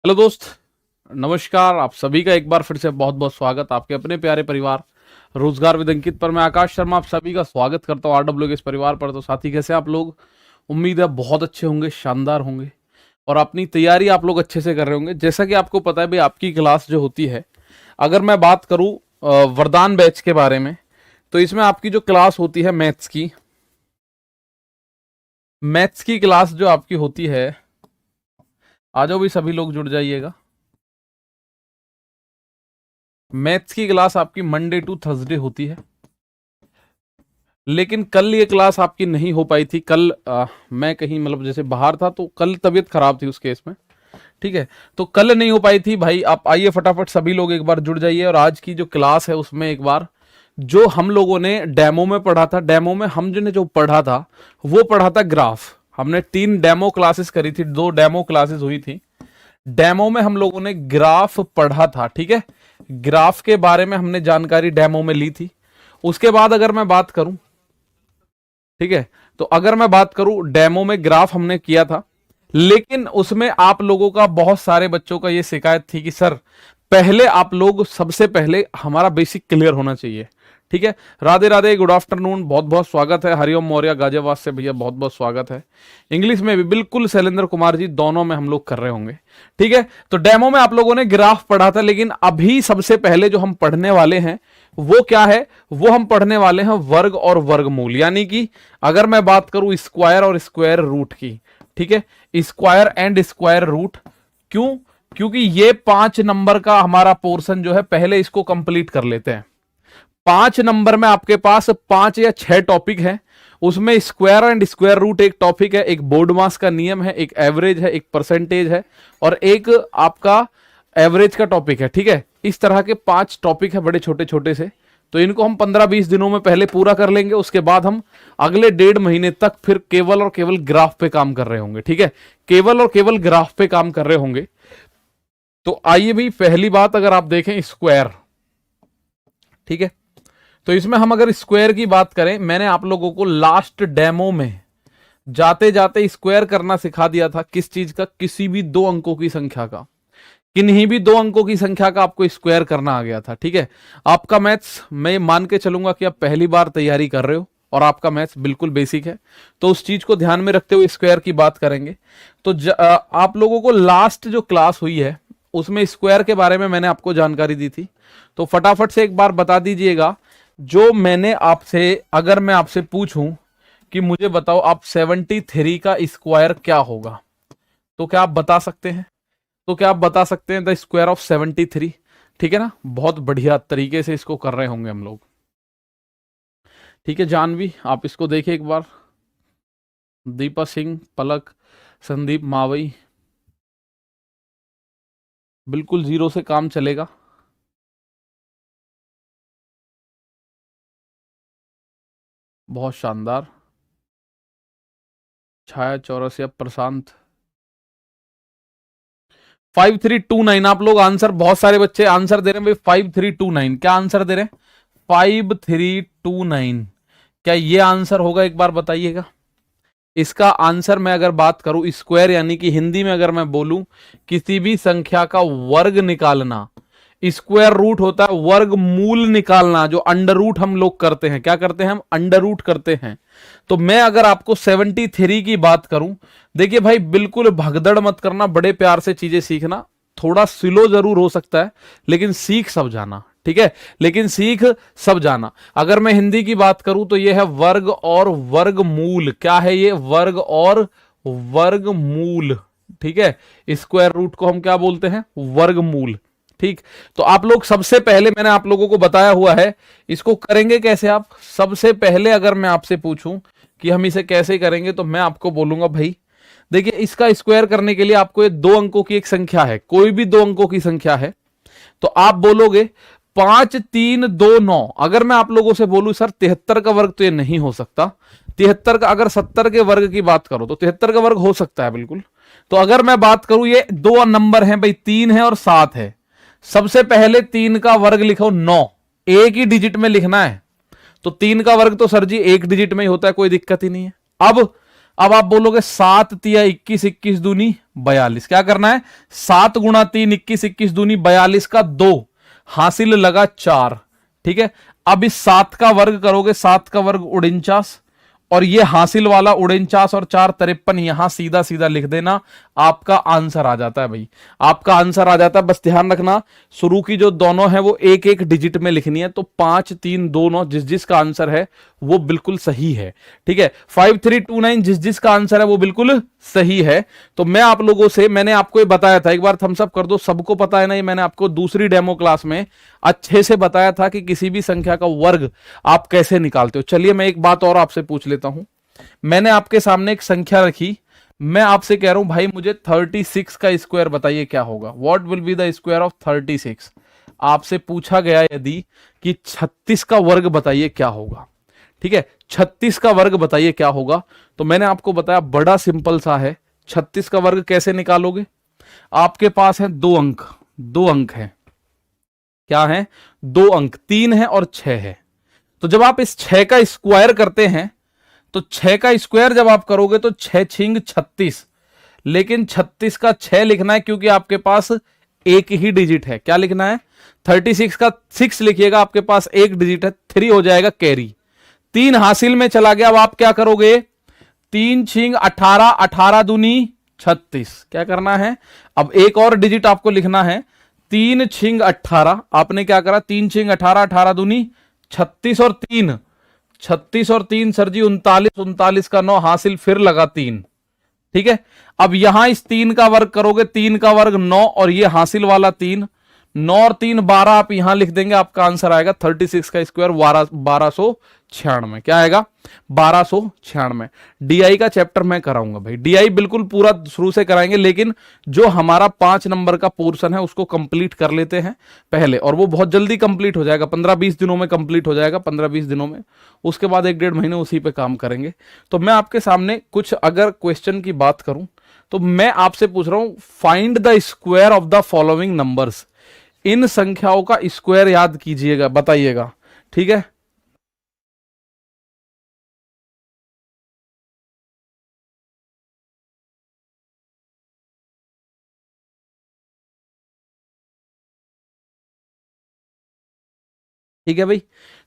Hello दोस्त, नमस्कार। आप सभी का एक बार फिर से बहुत बहुत स्वागत आपके अपने प्यारे परिवार रोजगार विद अंकित पर। मैं आकाश शर्मा आप सभी का स्वागत करता हूँ आरडब्ल्यू के इस परिवार पर। तो साथी, कैसे आप लोग? उम्मीद है बहुत अच्छे होंगे, शानदार होंगे और अपनी तैयारी आप लोग अच्छे से कर रहे होंगे। जैसा कि आपको पता है भाई, आपकी क्लास जो होती है, अगर मैं बात करूँ वरदान बैच के बारे में, तो इसमें आपकी जो क्लास होती है मैथ्स की क्लास जो आपकी होती है, आ जाओ भी सभी लोग जुड़ जाइएगा। मैथ्स की क्लास आपकी मंडे टू थर्सडे होती है, लेकिन कल ये क्लास आपकी नहीं हो पाई थी। कल मैं कहीं मतलब जैसे बाहर था, तो कल तबीयत खराब थी उस केस में, ठीक है। तो कल नहीं हो पाई थी भाई। आप आइए फटाफट सभी लोग एक बार जुड़ जाइए। और आज की जो क्लास है उसमें एक बार जो हम लोगों ने डेमो में पढ़ा था, डेमो में हमने जो पढ़ा था वो पढ़ा था ग्राफ। हमने 3 डेमो क्लासेस करी थी, 2 डेमो क्लासेस हुई थी। डेमो में हम लोगों ने ग्राफ पढ़ा था, ठीक है। ग्राफ के बारे में हमने जानकारी डेमो में ली थी। उसके बाद अगर मैं बात करूं, ठीक है, तो अगर मैं बात करूं डेमो में ग्राफ हमने किया था, लेकिन उसमें आप लोगों का, बहुत सारे बच्चों का ये शिकायत थी कि सर पहले आप लोग, सबसे पहले हमारा बेसिक क्लियर होना चाहिए, ठीक है। राधे राधे, गुड आफ्टरनून, बहुत बहुत स्वागत है। हरिओम मौर्य गाजियाबाद से भैया बहुत बहुत स्वागत है। इंग्लिश में भी बिल्कुल शैलेंद्र कुमार जी, दोनों में हम लोग कर रहे होंगे, ठीक है। तो डेमो में आप लोगों ने ग्राफ पढ़ा था, लेकिन अभी सबसे पहले जो हम पढ़ने वाले हैं वो क्या है? वो हम पढ़ने वाले हैं वर्ग और वर्गमूल। यानी कि अगर मैं बात करूं स्क्वायर और स्क्वायर रूट की, ठीक है, स्क्वायर एंड स्क्वायर रूट। क्यों? क्योंकि ये 5 नंबर का हमारा पोर्शन जो है, पहले इसको कंप्लीट कर लेते हैं। 5 नंबर में आपके पास 5 या 6 टॉपिक है। उसमें स्क्वायर एंड स्क्वायर रूट एक टॉपिक है, एक बोर्ड मास का नियम है, एक एवरेज है, एक परसेंटेज है और एक आपका एवरेज का टॉपिक है, ठीक है। इस तरह के 5 टॉपिक है, बड़े छोटे छोटे से। तो इनको हम 15-20 दिनों में पहले पूरा कर लेंगे। उसके बाद हम अगले 1.5 महीने तक फिर केवल और केवल ग्राफ पे काम कर रहे होंगे, ठीक है। केवल और केवल ग्राफ पे काम कर रहे होंगे। तो आइए भाई, पहली बात अगर आप देखें स्क्वायर, ठीक है। तो इसमें हम अगर स्क्वायर की बात करें, मैंने आप लोगों को लास्ट डेमो में जाते जाते स्क्वायर करना सिखा दिया था। किस चीज का? किसी भी 2 अंकों की संख्या का, किन्हीं भी 2 अंकों की संख्या का आपको स्क्वायर करना आ गया था, ठीक है। आपका मैथ्स, मैं मान के चलूंगा कि आप पहली बार तैयारी कर रहे हो और आपका मैथ्स बिल्कुल बेसिक है, तो उस चीज को ध्यान में रखते हुए स्क्वायर की बात करेंगे। तो आप लोगों को लास्ट जो क्लास हुई है उसमें स्क्वायर के बारे में मैंने आपको जानकारी दी थी। तो फटाफट से एक बार बता दीजिएगा, जो मैंने आपसे, अगर मैं आपसे पूछूं कि मुझे बताओ आप 73 का स्क्वायर क्या होगा, तो क्या आप बता सकते हैं? तो क्या आप बता सकते हैं द स्क्वायर ऑफ 73? ठीक है ना, बहुत बढ़िया तरीके से इसको कर रहे होंगे हम लोग, ठीक है। जानवी, आप इसको देखिए एक बार। दीपा सिंह, पलक, संदीप मावई, बिल्कुल 0 से काम चलेगा। बहुत शानदार। छाया चौरसिया, प्रशांत, 5329। आप लोग आंसर, बहुत सारे बच्चे आंसर दे रहे हैं भाई 5329। क्या आंसर दे रहे हैं? 5329। क्या ये आंसर होगा? एक बार बताइएगा। इसका आंसर मैं अगर बात करूं, स्क्वायर यानी कि हिंदी में अगर मैं बोलूं किसी भी संख्या का वर्ग निकालना, स्क्वायर रूट होता है वर्गमूल निकालना, जो अंडर रूट हम लोग करते हैं। क्या करते हैं हम? अंडर रूट करते हैं। तो मैं अगर आपको 73 की बात करूं, देखिए भाई बिल्कुल भगदड़ मत करना, बड़े प्यार से चीजें सीखना। थोड़ा स्लो जरूर हो सकता है, लेकिन सीख सब जाना, ठीक है। लेकिन सीख सब जाना। अगर मैं हिंदी की बात करूं तो यह है वर्ग और वर्गमूल। क्या है ये? वर्ग और वर्गमूल, ठीक है। स्क्वायर रूट को हम क्या बोलते हैं? वर्गमूल, ठीक। तो आप लोग, सबसे पहले मैंने आप लोगों को बताया हुआ है, इसको करेंगे कैसे आप? सबसे पहले अगर मैं आपसे पूछूं कि हम इसे कैसे करेंगे, तो मैं आपको बोलूंगा भाई देखिए, इसका स्क्वायर करने के लिए आपको ये 2 अंकों की एक संख्या है, कोई भी 2 अंकों की संख्या है, तो आप बोलोगे 5 3 2 9। अगर मैं आप लोगों से बोलूं सर 73 का वर्ग, तो ये नहीं हो सकता। 73 का, अगर 70 के वर्ग की बात करो तो 73 का वर्ग हो सकता है बिल्कुल। तो अगर मैं बात करूं, ये 2 नंबर हैं भाई, 3 है और 7 है। सबसे पहले 3 का वर्ग लिखो 9, एक ही डिजिट में लिखना है। तो 3 का वर्ग तो सर जी एक डिजिट में ही होता है, कोई दिक्कत ही नहीं है। अब आप बोलोगे 7 तिया 21, 21 दूनी 42। क्या करना है, 7 गुणा 3 21, 21 दूनी 42 का 2, हासिल लगा 4। ठीक है, अब इस 7 का वर्ग करोगे, 7 का वर्ग 49, और ये हासिल वाला 49 और 4 53, यहां सीधा सीधा लिख देना, आपका आंसर आ जाता है भाई, आपका आंसर आ जाता है। बस ध्यान रखना शुरू की जो दोनों है वो एक एक डिजिट में लिखनी है, तो 5 3 2 9 जिस जिसका आंसर है वो बिल्कुल सही है। ठीक है, 5329 जिस जिसका आंसर है वो बिल्कुल सही है। तो मैं आप लोगों से, मैंने आपको ये बताया था, एक बार थम्स अप कर दो, सबको पता है ना, ये मैंने आपको दूसरी डेमो क्लास में अच्छे से बताया था कि किसी भी संख्या का वर्ग आप कैसे निकालते हो। चलिए मैं एक बात और आपसे पूछ लेता हूं, मैंने आपके सामने एक संख्या रखी, मैं आपसे कह रहा हूं भाई मुझे 36 का स्क्वायर बताइए क्या होगा, what will be the square of 36। आपसे पूछा गया यदि कि 36 का वर्ग बताइए क्या होगा। ठीक है, 36 का वर्ग बताइए क्या होगा, तो मैंने आपको बताया बड़ा सिंपल सा है। 36 का वर्ग कैसे निकालोगे, आपके पास है 2 अंक, 2 अंक है, क्या है, 2 अंक, 3 है और 6 है। तो जब आप इस 6 का स्क्वायर करते हैं, तो 6 का स्क्वायर जब आप करोगे तो 6 छिंग 36, लेकिन 36 का 6 लिखना है क्योंकि आपके पास एक ही डिजिट है। क्या लिखना है, 36 का 6 लिखिएगा, आपके पास एक डिजिट है, 3 हो जाएगा कैरी, 3 हासिल में चला गया। अब आप क्या करोगे, 3 छिंग 18, 18 दूनी 36, क्या करना है, अब एक और डिजिट आपको लिखना है, 3 छिंग 18, आपने क्या करा, 3 छिंग 18, 18 दूनी 36 और 3, 36 और 3 सर जी 39, 39 का 9 हासिल फिर लगा 3। ठीक है, अब यहां इस 3 का वर्ग करोगे, 3 का वर्ग 9 और ये हासिल वाला 3, 9 और 3 12, आप यहां लिख देंगे, आपका आंसर आएगा 36 का स्क्वायर 1296। क्या आएगा, 1296। डीआई का चैप्टर मैं कराऊंगा भाई, डीआई बिल्कुल पूरा शुरू से कराएंगे, लेकिन जो हमारा 5 नंबर का पोर्शन है उसको कंप्लीट कर लेते हैं पहले, और वो बहुत जल्दी कंप्लीट हो जाएगा, 15-20 दिनों में कंप्लीट हो जाएगा, 15-20 दिनों में। उसके बाद 1-1.5 महीने उसी पे काम करेंगे। तो मैं आपके सामने कुछ अगर क्वेश्चन की बात करूं, तो मैं आपसे पूछ रहा हूं, find the square of the following numbers. इन संख्याओं का स्क्वायर याद कीजिएगा, बताइएगा। ठीक है, ठीक है भाई,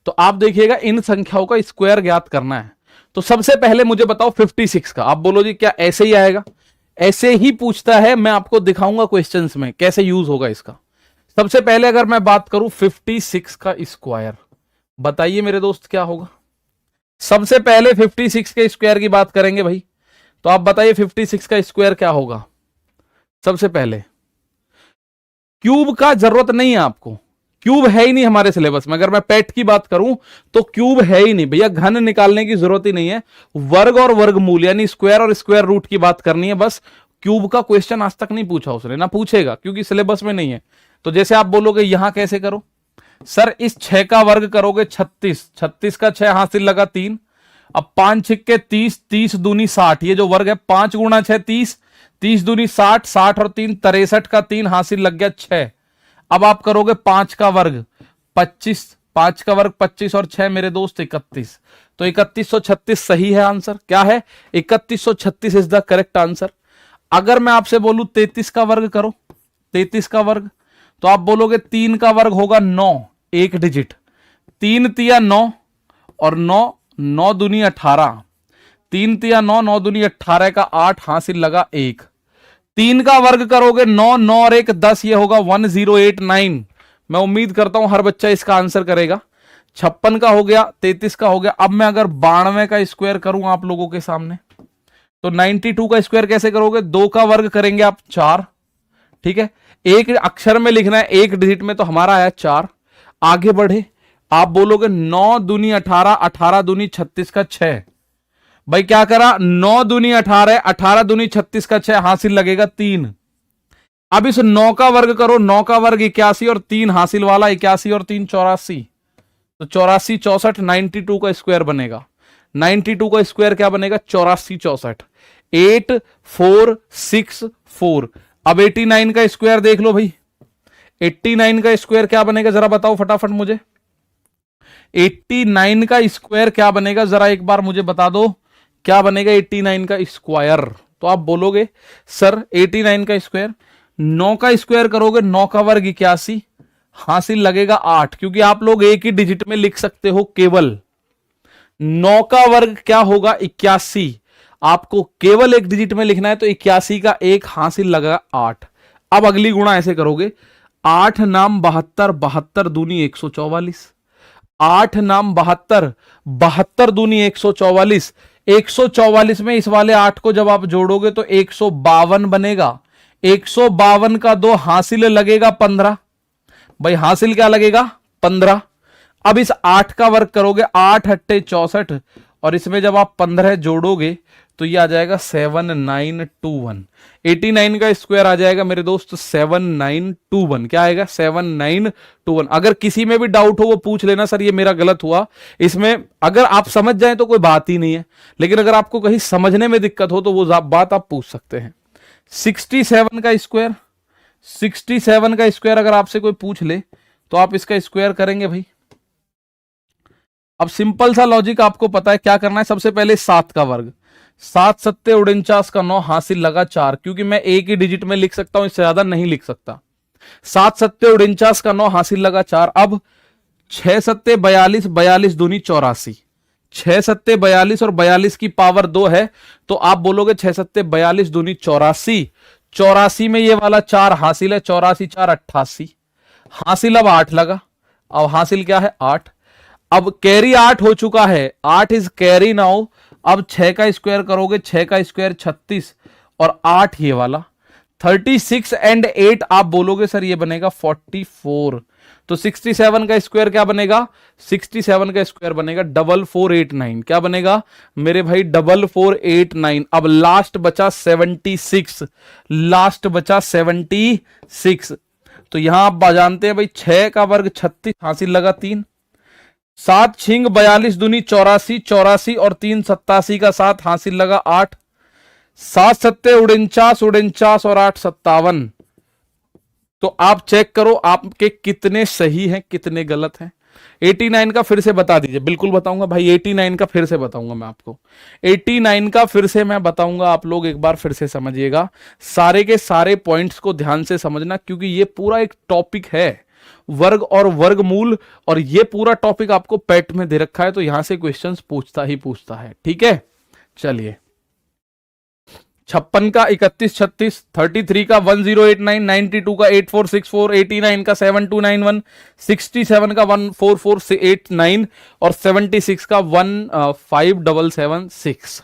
तो आप देखिएगा इन संख्याओं का स्क्वायर ज्ञात करना है। तो सबसे पहले मुझे बताओ 56 का, आप बोलो जी क्या ऐसे ही आएगा, ऐसे ही पूछता है, मैं आपको दिखाऊंगा क्वेश्चंस में कैसे यूज होगा इसका। सबसे पहले अगर मैं बात करूं 56 का स्क्वायर, बताइए मेरे दोस्त क्या होगा। सबसे पहले 56 के स्क्वायर की बात करेंगे भाई, तो आप बताइए 56 का स्क्वायर क्या होगा। सबसे पहले क्यूब का जरूरत नहीं है आपको, क्यूब है ही नहीं हमारे सिलेबस में। अगर मैं पेट की बात करूं तो क्यूब है ही नहीं भैया, घन निकालने की जरूरत ही नहीं है, वर्ग और वर्गमूल यानी स्क्वायर और स्क्वायर रूट की बात करनी है बस। क्यूब का क्वेश्चन आज तक नहीं पूछा उसने, ना पूछेगा क्योंकि सिलेबस में नहीं है। तो जैसे आप बोलोगे यहां कैसे करो, सर इस 6 का वर्ग करोगे 36, 36 का 6 हासिल लगा 3, अब 5 छिक्के 30, 30 दूनी 60, ये जो वर्ग है 5 गुणा 6 30, 30 दूनी 60, 60 और 3 63 का 3 हासिल लग गया 6। अब आप करोगे 5 का वर्ग 25, 5 का वर्ग 25 और 6 मेरे दोस्त 31, तो 3136 सही है आंसर। क्या है, 3136 इज द करेक्ट आंसर। अगर मैं आपसे बोलूं 33 का वर्ग करो, 33 का वर्ग, तो आप बोलोगे 3 का वर्ग होगा 9, एक डिजिट, 3 तिया 9 और 9, 9 दूनी 18, 3 तिया 9, 9 दूनी 18 का 8 हासिल लगा 1। 3 का वर्ग करोगे 9, 9 और 1 10, ये होगा 1089। मैं उम्मीद करता हूं हर बच्चा इसका आंसर करेगा। 56 का हो गया, 33 का हो गया। अब मैं अगर 92 का स्क्वायर करूं आप लोगों के सामने, तो 92 का स्क्वायर कैसे करोगे, 2 का वर्ग करेंगे आप 4, ठीक है, एक अक्षर में लिखना है, एक डिजिट में, तो हमारा आया 4। आगे बढ़े, आप बोलोगे 9 दूनी 18, 18 दूनी 36 का 6, भाई क्या करा, 9 दूनी 18, 18 दूनी 36 का 6 हासिल लगेगा 3। अब इस 9 का वर्ग करो, 9 का वर्ग 81 और 3 हासिल वाला 81 और 3 84, तो 84 64, 92 का स्क्वायर बनेगा। 92 का स्क्वायर क्या बनेगा, 84 64, 8 4 6 4। अब 89 का स्क्वायर देख लो भाई, 89 का स्क्वायर क्या बनेगा जरा बताओ फटाफट मुझे, 89 का स्क्वायर क्या बनेगा जरा एक बार मुझे बता दो, क्या बनेगा 89 का स्क्वायर। तो आप बोलोगे सर 89 का स्क्वायर, 9 का स्क्वायर करोगे 9 का वर्ग 81, हासिल लगेगा 8, क्योंकि आप लोग एक ही डिजिट में लिख सकते हो केवल। 9 का वर्ग क्या होगा 81, आपको केवल एक डिजिट में लिखना है तो 81 का एक हासिल लगा 8। अब अगली गुणा ऐसे करोगे, 8 नाम 72, 72 दूनी 144, 8 नाम 72, 72 दूनी 144, 144 में इस वाले 8 को जब आप जोड़ोगे तो 152 बनेगा, 152 का 2 हासिल लगेगा 15, भाई हासिल क्या लगेगा 15। अब इस 8 का वर्ग करोगे, 8 अट्ठे 64, और इसमें जब आप 15 जोड़ोगे तो ये आ जाएगा 7921। 89 का स्क्वायर आ जाएगा मेरे दोस्त 7921। क्या आएगा 7921। अगर किसी में भी डाउट हो वो पूछ लेना, सर ये मेरा गलत हुआ, इसमें अगर आप समझ जाए तो कोई बात ही नहीं है, लेकिन अगर आपको कहीं समझने में दिक्कत हो तो वो बात आप पूछ सकते हैं। 67 का स्क्वायर, 67 का स्क्वायर अगर आपसे कोई पूछ ले तो आप इसका स्क्वायर करेंगे भाई। अब सिंपल सा लॉजिक आपको पता है क्या करना है। सबसे पहले 7 का वर्ग, 7 सत्ते 49 का 9 हासिल लगा 4, क्योंकि मैं एक ही डिजिट में लिख सकता हूं, इससे ज्यादा नहीं लिख सकता। 7 सत्ते 49 का 9 हासिल लगा 4। अब 6 सत्ते 42, 42 दूनी 84, 6 सत्ते 42 और 42 की पावर 2 है, तो आप बोलोगे 6 सत्ते 42 दूनी 84, 84 में ये वाला 4 हासिल है, 84 4 88, हासिल अब 8 लगा। अब हासिल क्या है 8। अब कैरी 8 हो चुका है, 8 इज कैरी नाउ। अब 6 का स्क्वायर करोगे, 6 का स्क्वायर 36 और 8 ये वाला 36 एंड 8 आप बोलोगे सर ये बनेगा 44। तो 67 का स्क्वायर क्या बनेगा, 67 का स्क्वायर बनेगा 4489। क्या बनेगा मेरे भाई 4489। अब लास्ट बचा 76, लास्ट बचा 76। तो यहां आप जानते हैं भाई 6 का वर्ग 36 हासिल लगा 3, 7 छिंग 42 दूनी 84, 84 और 3 87 का 7 हासिल लगा 8, 7 सत्ते 49, 49 और 8 57। तो आप चेक करो आपके कितने सही हैं कितने गलत हैं। 89 का फिर से बता दीजिए। बिल्कुल बताऊंगा भाई, 89 का फिर से बताऊंगा मैं आपको, 89 का फिर से मैं बताऊंगा। आप लोग एक बार फिर से समझिएगा, सारे के सारे पॉइंट्स को ध्यान से समझना, क्योंकि ये पूरा एक टॉपिक है वर्ग और वर्गमूल, और ये पूरा टॉपिक आपको पेट में दे रखा है, तो यहां से क्वेश्चंस पूछता ही पूछता है। ठीक है, चलिए 56 का 31 36, 33 का 1089, 92 का 8464, 89 का 7291, 67 का 14489 और 76 का 15776।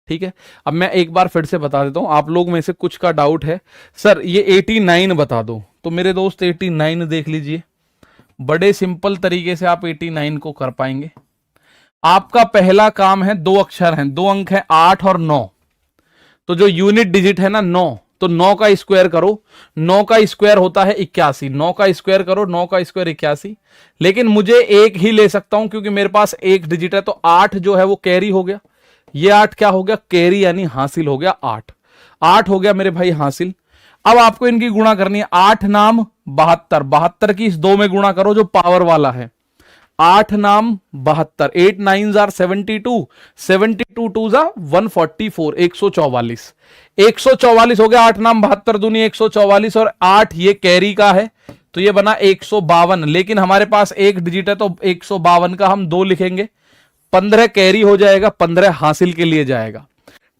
ठीक है, अब मैं एक बार फिर से बता देता हूं, आप लोग में से कुछ का डाउट है सर ये 89 बता दो, तो मेरे दोस्त 89 देख लीजिए, बड़े सिंपल तरीके से आप 89 को कर पाएंगे। आपका पहला काम है, 2 अक्षर हैं, 2 अंक हैं 8 और 9, तो जो यूनिट डिजिट है ना 9, तो 9 का स्क्वायर करो, 9 का स्क्वायर होता है 81, 9 का स्क्वायर करो, 9 का स्क्वायर 81। लेकिन मुझे एक ही ले सकता हूं क्योंकि मेरे पास एक डिजिट है, तो 8 जो है वो कैरी हो गया, ये 8 क्या हो गया कैरी यानी हासिल हो गया 8, 8 हो गया मेरे भाई हासिल। अब आपको इनकी गुणा करनी है, 8 नाम 72, 72 की इस 2 में गुणा करो जो पावर वाला है, 8 नाम 72, 8 9 जार 72, 72 2 जा 144, 144, 144 हो गया। 8 नाम 72 दूनी 144 और 8 ये कैरी का है, तो ये बना 152। लेकिन हमारे पास एक डिजिट है तो 152 का हम 2 लिखेंगे, 15 कैरी हो जाएगा, 15 हासिल के लिए जाएगा।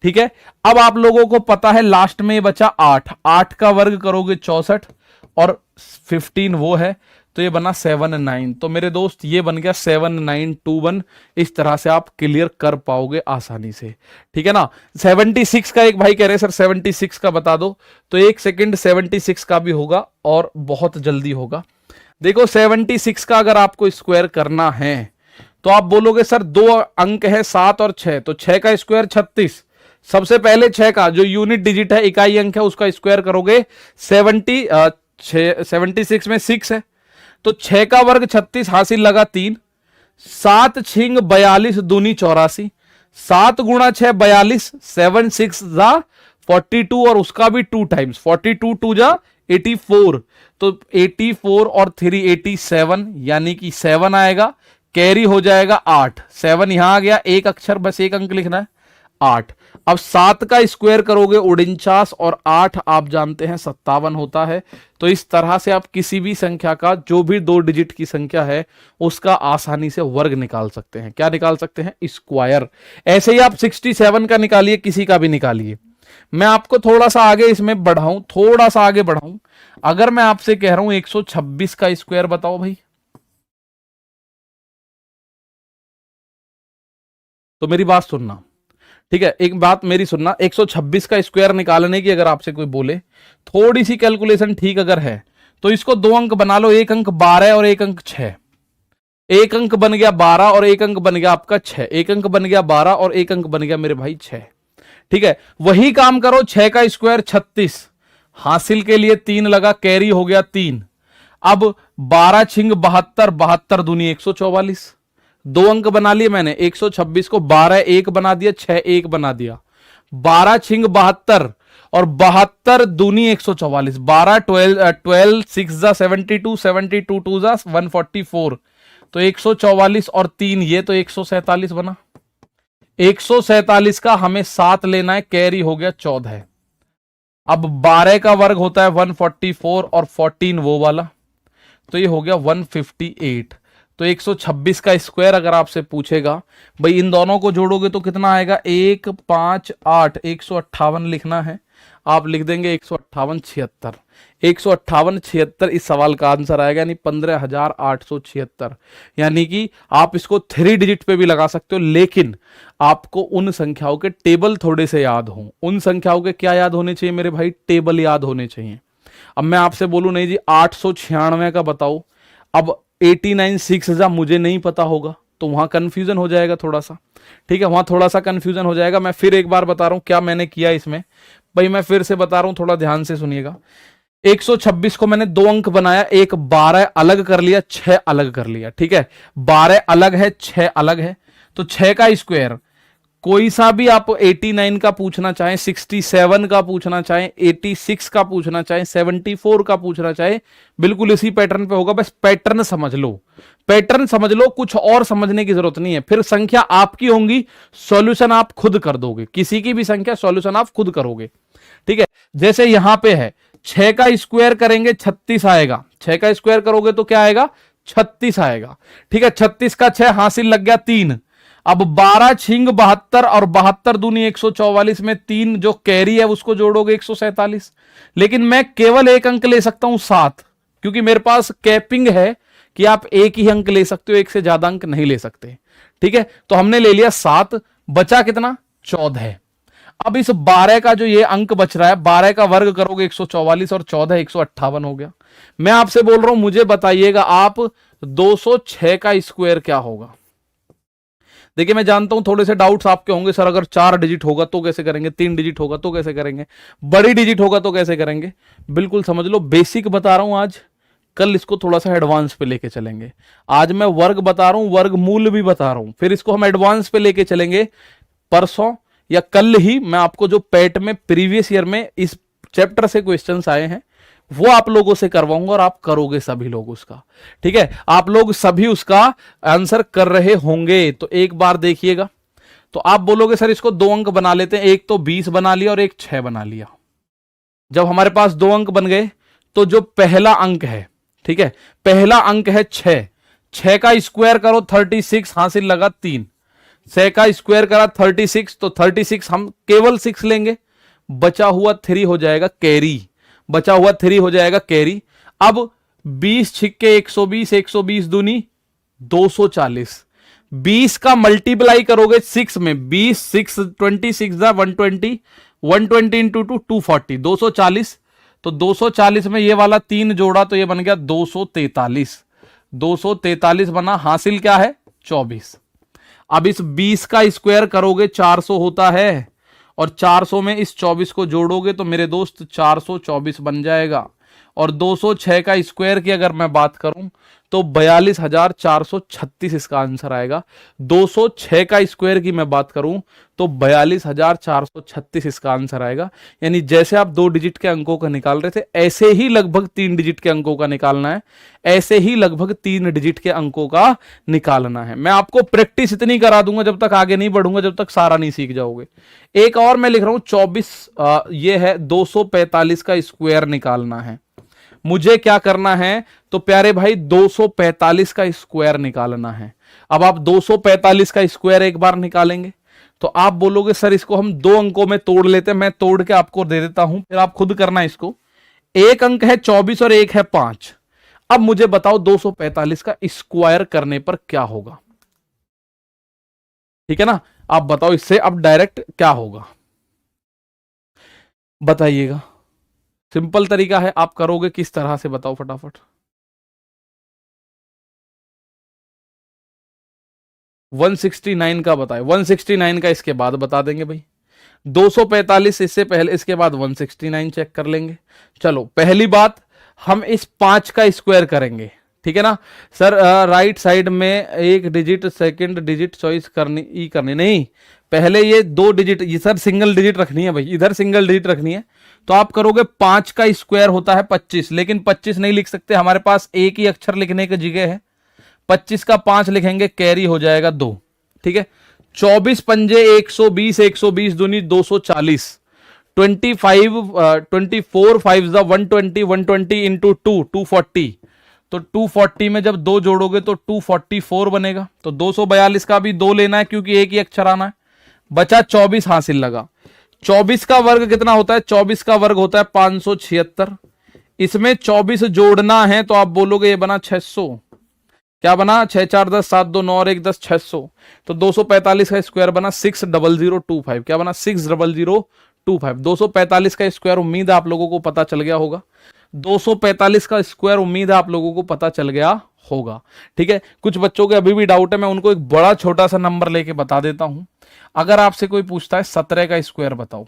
ठीक है, अब आप लोगों को पता है लास्ट में बचा 8, 8 का वर्ग करोगे 64 और 15 वो है, तो ये बना 79। तो मेरे दोस्त ये बन गया 7921। इस तरह से आप क्लियर कर पाओगे आसानी से। ठीक है ना। 76 का एक भाई कह रहे सर 76 का बता दो, तो एक सेकंड 76 का भी होगा और बहुत जल्दी होगा। देखो 76 का अगर आपको स्क्वायर करना है तो आप बोलोगे सर 2 अंक है 7 और 6, तो 6 का स्क्वायर 36। सबसे पहले 6 का जो यूनिट डिजिट है इकाई अंक है उसका स्क्वायर करोगे, 76 में 6 है तो 6 का वर्ग 36 हासिल लगा 3, 7 छिंग 42 दूनी 84, 7 गुणा 6 42, 7 6 जा 42 और उसका भी 2 टाइम्स, 42 2 जा 84, तो 84 और 3 87 यानी कि 7 आएगा, कैरी हो जाएगा 8, 7 यहां आ गया, एक अक्षर बस एक अंक लिखना है, 8। अब 7 का स्क्वायर करोगे 49 और 8 आप जानते हैं 57 होता है। तो इस तरह से आप किसी भी संख्या का, जो भी 2 डिजिट की संख्या है, उसका आसानी से वर्ग निकाल सकते हैं। क्या निकाल सकते हैं? स्क्वायर। ऐसे ही आप 67 का निकालिए, किसी का भी निकालिए। मैं आपको थोड़ा सा आगे इसमें बढ़ाऊं, थोड़ा सा आगे बढ़ाऊं। अगर मैं आपसे कह रहा हूं 126 का स्क्वायर बताओ भाई, तो मेरी बात सुनना, ठीक है? एक बात मेरी सुनना, 126 का स्क्वायर निकालने की अगर आपसे कोई बोले, थोड़ी सी कैलकुलेशन ठीक अगर है, तो इसको 2 अंक बना लो, एक अंक 12 और एक अंक 6। एक अंक बन गया 12 और एक अंक बन गया आपका 6। एक अंक बन गया 12 और एक अंक बन गया मेरे भाई 6। ठीक है, वही काम करो, 6 का स्क्वायर 36, हासिल के लिए 3 लगा, कैरी हो गया 3। अब 12 छिंग 72, 72 दूनी 144। 2 अंक बना लिए मैंने, 126 को 12 1 बना दिया, 6 1 बना दिया। 12 छिंग 72 और 72 दूनी 144। 12 12 6 जा 72, 72 2 जा 144, तो 144 और 3 ये तो 147 बना। 147 का हमें 7 लेना है, कैरी हो गया 14। अब 12 का वर्ग होता है 144 और 14 वो वाला, तो ये हो गया 158। तो 126 का स्क्वायर अगर आपसे पूछेगा भाई इन दोनों को जोड़ोगे तो कितना आएगा? 1 5 8, 158 लिखना है, आप लिख देंगे 158 76। 158 76 इस सवाल का आंसर आएगा, यानी 15,876। यानी कि आप इसको 3 डिजिट पे भी लगा सकते हो, लेकिन आपको उन संख्याओं के टेबल थोड़े से याद हों। उन संख्याओं के क्या याद होने चाहिए मेरे भाई? टेबल याद होने चाहिए। अब मैं आपसे बोलूं नहीं जी 896 का बताओ, अब 89 6 जा मुझे नहीं पता होगा, तो वहां कंफ्यूजन हो जाएगा थोड़ा सा। ठीक है, वहां थोड़ा सा कंफ्यूजन हो जाएगा। मैं फिर एक बार बता रहा हूं क्या मैंने किया इसमें भाई, मैं फिर से बता रहा हूं, थोड़ा ध्यान से सुनिएगा। 126 को मैंने 2 अंक बनाया, एक 12 अलग कर लिया, 6 अलग कर लिया। ठीक है, 12 अलग है, 6 अलग है, तो 6 का स्क्वायर कोई सा भी आप 89 का पूछना चाहें, 67 का पूछना चाहें, 86 का पूछना चाहें, 74 का पूछना चाहें, बिल्कुल इसी पैटर्न पे होगा। बस पैटर्न समझ लो, पैटर्न समझ लो, कुछ और समझने की जरूरत नहीं है। फिर संख्या आपकी होंगी, सॉल्यूशन आप खुद कर दोगे। किसी की भी संख्या सॉल्यूशन आप खुद करोगे। ठीक है, जैसे यहां पे है 6 का स्क्वायर करेंगे 36 आएगा। 6 का स्क्वायर करोगे तो क्या आएगा? 36 आएगा। ठीक है, 36 का 6 हासिल लग गया 3। अब 12 छिंग 72 और 72 दूनी 144 में 3 जो कैरी है उसको जोड़ोगे 147। लेकिन मैं केवल एक अंक ले सकता हूं 7, क्योंकि मेरे पास कैपिंग है कि आप एक ही अंक ले सकते हो, एक से ज्यादा अंक नहीं ले सकते। ठीक है, तो हमने ले लिया 7, बचा कितना? 14। अब इस 12 का जो ये अंक बच रहा है, 12 का वर्ग करोगे 144 और 14 158 हो गया। मैं आपसे बोल रहा हूं, मुझे बताइएगा आप 206 का स्क्वायर क्या होगा? देखिए, मैं जानता हूं थोड़े से डाउट्स आपके होंगे, सर अगर 4 डिजिट होगा तो कैसे करेंगे, 3 डिजिट होगा तो कैसे करेंगे, बड़ी डिजिट होगा तो कैसे करेंगे? बिल्कुल समझ लो, बेसिक बता रहा हूं आज, कल इसको थोड़ा सा एडवांस पे लेके चलेंगे। आज मैं वर्ग बता रहा हूं, वर्ग मूल भी बता रहा हूं, फिर इसको हम एडवांस पे लेके चलेंगे। परसों या कल ही मैं आपको जो पेट में प्रीवियस ईयर में इस चैप्टर से क्वेश्चंस आए हैं वो आप लोगों से करवाऊंगा, और आप करोगे सभी लोग उसका। ठीक है, आप लोग सभी उसका आंसर कर रहे होंगे, तो एक बार देखिएगा। तो आप बोलोगे सर इसको 2 अंक बना लेते हैं, एक तो 20 बना लिया और एक 6 बना लिया। जब हमारे पास 2 अंक बन गए तो जो पहला अंक है, ठीक है, पहला अंक है 6, 6 का स्क्वायर करो 36, हासिल लगा 3। 6 का स्क्वायर करा 36, तो 36 हम केवल 6 लेंगे, बचा हुआ 3 हो जाएगा कैरी, बचा हुआ 3 हो जाएगा कैरी। अब 20 छिक्के 120, 120 दूनी 240। 20 का मल्टीप्लाई करोगे 6 में, 20 6 26 जा 120, 120 इंटू 2 240, 240। तो 240 में ये वाला 3 जोड़ा तो ये बन गया 243। 243 बना, हासिल क्या है? 24। अब इस 20 का स्क्वायर करोगे 400 होता है, और 400 में इस 24 को जोड़ोगे तो मेरे दोस्त 424 बन जाएगा। और 206 का स्क्वायर की अगर मैं बात करूं तो 42,436 इसका आंसर आएगा। 206 का स्क्वायर की मैं बात करूं तो 42,436 इसका आंसर आएगा। यानी जैसे आप 2 डिजिट के अंकों का निकाल रहे थे ऐसे ही लगभग 3 डिजिट के अंकों का निकालना है, ऐसे ही लगभग 3 डिजिट के अंकों का निकालना है। मैं आपको प्रैक्टिस इतनी करा दूंगा जब तक आगे नहीं बढ़ूंगा, जब तक सारा नहीं सीख जाओगे। एक और मैं लिख रहा हूं 24, ये है 245 का स्क्वायर निकालना है। मुझे क्या करना है तो प्यारे भाई 245 का स्क्वायर निकालना है। अब आप 245 का स्क्वायर एक बार निकालेंगे तो आप बोलोगे सर इसको हम 2 अंकों में तोड़ लेते हैं। मैं तोड़ के आपको दे देता हूं, फिर आप खुद करना इसको। एक अंक है 24 और एक है 5। अब मुझे बताओ 245 का स्क्वायर करने पर क्या होगा। ठीक है ना, आप बताओ इससे अब डायरेक्ट क्या होगा, बताइएगा। सिंपल तरीका है, आप करोगे किस तरह से बताओ फटाफट। 169 का बताए, 169 का इसके बाद बता देंगे भाई। 245 इससे पहले, इसके बाद 169 चेक कर लेंगे। चलो पहली बात हम इस 5 का स्क्वायर करेंगे, ठीक है ना सर। राइट साइड में एक डिजिट सेकंड डिजिट चॉइस करनी नहीं, पहले ये 2 डिजिट, ये सर सिंगल डिजिट रखनी है भाई, इधर सिंगल डिजिट रखनी है। तो आप करोगे 5 का स्क्वायर होता है 25, लेकिन 25 नहीं लिख सकते, हमारे पास एक ही अक्षर लिखने की जगह है। 25 का 5 लिखेंगे, कैरी हो जाएगा 2, ठीक है। 24 पंजे 120, 120 दूनी 240, 24 5 120, 120 इंटू 2 240। तो 240 में जब 2 जोड़ोगे तो 244 बनेगा। तो 242 का भी 2 लेना है क्योंकि एक ही अक्षर आना है। बचा 24 हासिल लगा। 24 का वर्ग कितना होता है, 24 का वर्ग होता है 576। इसमें 24 जोड़ना है तो आप बोलोगे ये बना 600। क्या बना, 6 4 10 7 2 9 और 1 10, 600। तो 245 का स्क्वायर बना 60025। क्या बना, 60025। 245 का स्क्वायर उम्मीद है आप लोगों को पता चल गया होगा। 245 का स्क्वायर उम्मीद है आप लोगों को पता चल गया होगा, ठीक है। कुछ बच्चों के अभी भी डाउट है, मैं उनको एक बड़ा छोटा सा नंबर लेके बता देता हूं। अगर आपसे कोई पूछता है 17 का स्क्वायर बताओ,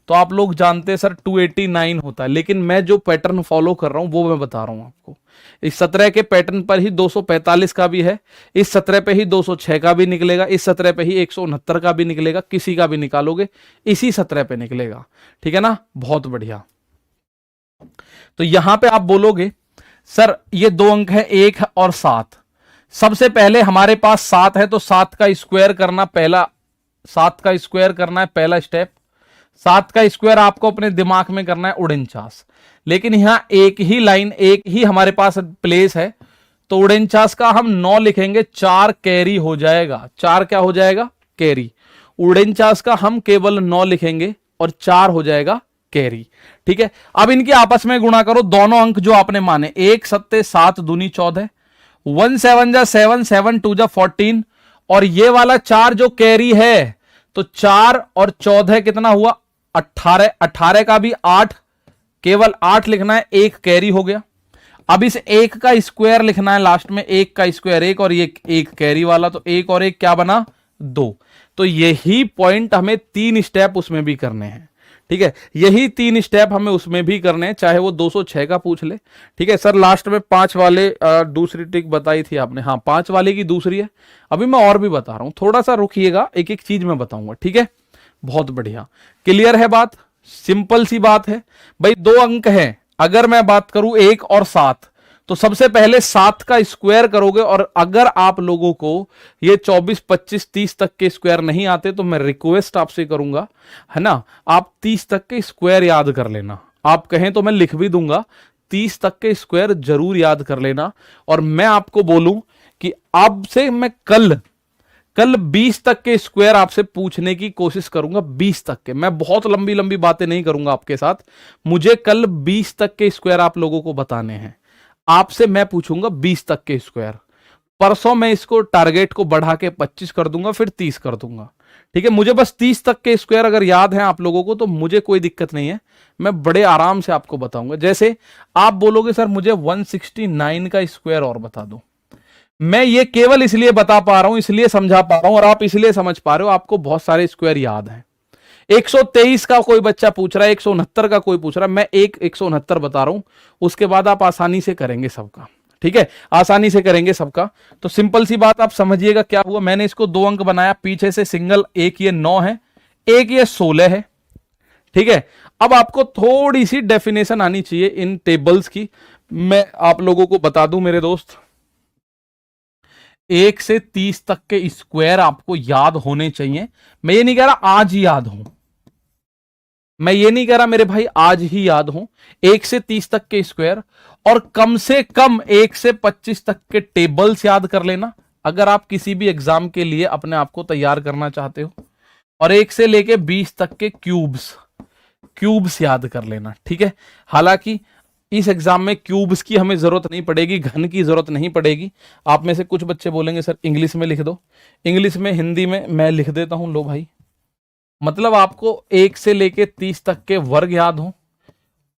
तो आप लोग जानते हैं सर 289 होता है, लेकिन मैं जो पैटर्न फॉलो कर रहा हूं वो मैं बता रहा हूं आपको। इस 17 के पैटर्न पर ही 245 का भी है, इस 17 पे ही 206 का भी निकलेगा, इस 17 पे ही 169 का भी निकलेगा, किसी का भी निकालोगे इसी 17 पे निकलेगा, ठीक है ना। बहुत बढ़िया। तो यहां पे आप बोलोगे सर ये 2 अंक है 1 और 7। सबसे पहले हमारे पास 7 है तो 7 का स्क्वायर करना पहला, 7 का स्क्वायर करना है पहला स्टेप। 7 का स्क्वायर आपको अपने दिमाग में करना है 49, लेकिन यहां एक ही लाइन, एक ही हमारे पास प्लेस है, तो 49 का हम 9 लिखेंगे, 4 कैरी हो जाएगा। 4 क्या हो जाएगा, कैरी। 49 का हम केवल 9 लिखेंगे और 4 हो जाएगा कैरी, ठीक है। अब इनके आपस में गुणा करो, दोनों अंक जो आपने माने, 1 7 7 दूनी 14, 1 7 जा 7, 7 2 जा 14, और ये वाला 4 जो कैरी है, तो 4 और 14 कितना हुआ, 18। 18 का भी 8, केवल 8 लिखना है, 1 कैरी हो गया। अब इस 1 का स्क्वायर लिखना है लास्ट में, 1 का स्क्वायर 1 और ये 1 कैरी वाला, तो 1 और 1 क्या बना, 2। तो यही पॉइंट हमें 3 स्टेप उसमें भी करने हैं, ठीक है। यही 3 स्टेप हमें उसमें भी करने हैं, चाहे वो 206 का पूछ ले, ठीक है। सर लास्ट में 5 वाले दूसरी ट्रिक बताई थी आपने, हाँ 5 वाले की दूसरी है। अभी मैं और भी बता रहा हूं, थोड़ा सा रुकिएगा, एक एक चीज मैं बताऊंगा, ठीक है। बहुत बढ़िया, क्लियर है बात, सिंपल सी बात है भाई। 2 अंक है, अगर मैं बात करूं 1 और 7, तो सबसे पहले 7 का स्क्वायर करोगे, और अगर आप लोगों को ये 24 25 30 तक के स्क्वायर नहीं आते तो मैं रिक्वेस्ट आपसे करूंगा, है ना, आप 30 तक के स्क्वायर याद कर लेना। आप कहें तो मैं लिख भी दूंगा, 30 तक के स्क्वायर जरूर याद कर लेना। और मैं आपको बोलूं कि अब से मैं कल 20 तक के स्क्वायर आपसे पूछने की कोशिश करूंगा, 20 तक के। मैं बहुत लंबी लंबी बातें नहीं करूंगा आपके साथ, मुझे कल 20 तक के स्क्वायर आप लोगों को बताने हैं। आपसे मैं पूछूंगा 20 तक के स्क्वायर। परसों मैं इसको टारगेट को बढ़ा के 25 कर दूंगा, फिर 30 कर दूंगा, ठीक है। मुझे बस 30 तक के स्क्वायर अगर याद है आप लोगों को तो मुझे कोई दिक्कत नहीं है, मैं बड़े आराम से आपको बताऊंगा। जैसे आप बोलोगे सर मुझे 169 का स्क्वायर और बता दो, मैं ये केवल इसलिए बता पा रहा हूं, इसलिए समझा पा रहा हूं, और आप इसलिए समझ पा रहे हो, आपको बहुत सारे स्क्वायर याद हैं। 123 का कोई बच्चा पूछ रहा है, 169 का कोई पूछ रहा है, मैं 169 बता रहा हूं, उसके बाद आप आसानी से करेंगे सबका। ठीक है, आसानी से करेंगे सबका। तो सिंपल सी बात आप समझिएगा क्या हुआ, मैंने इसको 2 अंक बनाया, पीछे से सिंगल, एक ये 9 है, एक ये 16 है। ठीक है, अब आपको थोड़ी सी डेफिनेशन आनी चाहिए इन टेबल्स की। मैं आप लोगों को बता दूं मेरे दोस्त, 1 से 30 तक के स्क्वायर आपको याद होने चाहिए। मैं ये नहीं कह रहा आज ही याद हो, मैं ये नहीं कह रहा मेरे भाई आज ही याद हो। 1 से 30 तक के स्क्वायर और कम से कम 1 से 25 तक के टेबल्स याद कर लेना, अगर आप किसी भी एग्जाम के लिए अपने आप को तैयार करना चाहते हो। और 1 से लेके 20 तक के क्यूब्स याद कर लेना। ठीक है, हालांकि इस एग्जाम में क्यूब्स की हमें जरूरत नहीं पड़ेगी, घन की जरूरत नहीं पड़ेगी। आप में से कुछ बच्चे बोलेंगे सर इंग्लिश में लिख दो, इंग्लिश में, हिंदी में मैं लिख देता हूं। लो भाई, मतलब आपको 1 से लेके 30 तक के वर्ग याद हो,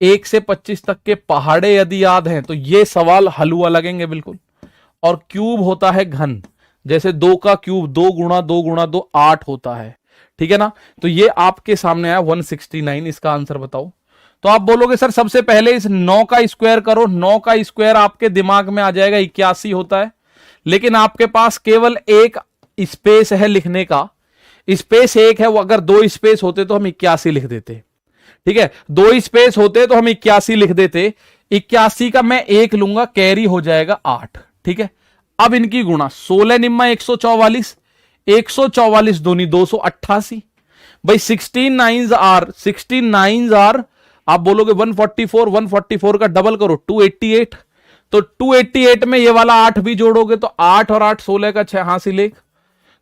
1 से 25 तक के पहाड़े यदि याद हैं तो ये सवाल हलवा लगेंगे बिल्कुल। और क्यूब होता है घन, जैसे 2 का क्यूब 2 गुणा 2 गुणा 2 8 होता है। ठीक है ना, तो ये आपके सामने आया 169। इसका आंसर बताओ। तो आप बोलोगे सर सबसे पहले इस 9 का स्क्वायर करो, 9 का स्क्वायर आपके दिमाग में आ जाएगा 81 होता है, लेकिन आपके पास केवल एक स्पेस है लिखने का, स्पेस एक है, वो अगर 2 स्पेस होते तो हम 81 लिख देते। ठीक है, 2 स्पेस होते तो हम 81 लिख देते। 81 का मैं 1 लूंगा, कैरी हो जाएगा 8। ठीक है, अब इनकी गुणा 16 निम्मा 144, 144 दूनी 288। भाई 16 आर आप बोलोगे 144, 144 का डबल करो 288, तो 288 में ये वाला 8 भी जोड़ोगे तो 8 और 8 16 का 6 हासिल 1,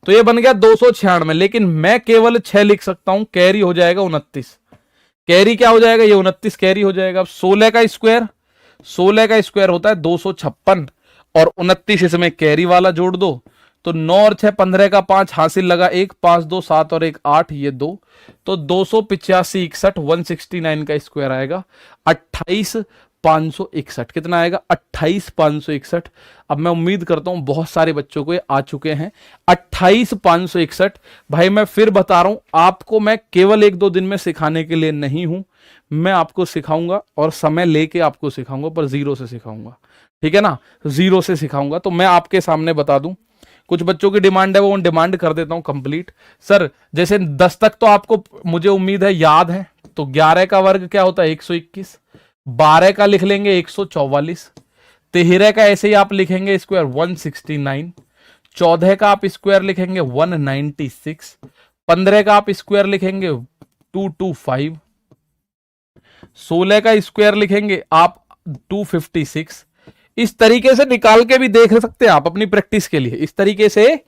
तो ये बन गया 296। लेकिन मैं केवल 6 लिख सकता हूं, कैरी हो जाएगा 29। कैरी क्या हो जाएगा, ये 29 कैरी हो जाएगा। 16 का स्क्वायर होता है 256 और 29 इसमें कैरी वाला जोड़ दो, तो 9 और 6 15 का 5 हासिल लगा 1, 5 2 7 और 1 8, ये 2, तो 285 61 169 का स्क्वायर आएगा 28561। कितना आएगा 28561। अब मैं उम्मीद करता हूं बहुत सारे बच्चों को ये आ चुके हैं 28561। भाई मैं फिर बता रहा हूं आपको, मैं केवल 1-2 दिन में सिखाने के लिए नहीं हूं, मैं आपको सिखाऊंगा और समय लेके आपको सिखाऊंगा, पर 0 से सिखाऊंगा। ठीक है ना, 0 से सिखाऊंगा। तो मैं आपके सामने बता दूं, कुछ बच्चों की डिमांड है वो डिमांड कर देता हूं कंप्लीट। सर जैसे 10 तक तो आपको मुझे उम्मीद है याद है, तो 11 का वर्ग क्या होता है 121, 12 का लिख लेंगे 144, 13 का ऐसे ही आप लिखेंगे स्क्वायर 169, 14 का आप स्क्वायर लिखेंगे 196, 15 का आप स्क्वायर लिखेंगे 225, 16 का स्क्वायर लिखेंगे आप 256। इस तरीके से निकाल के भी देख सकते हैं आप अपनी प्रैक्टिस के लिए, इस तरीके से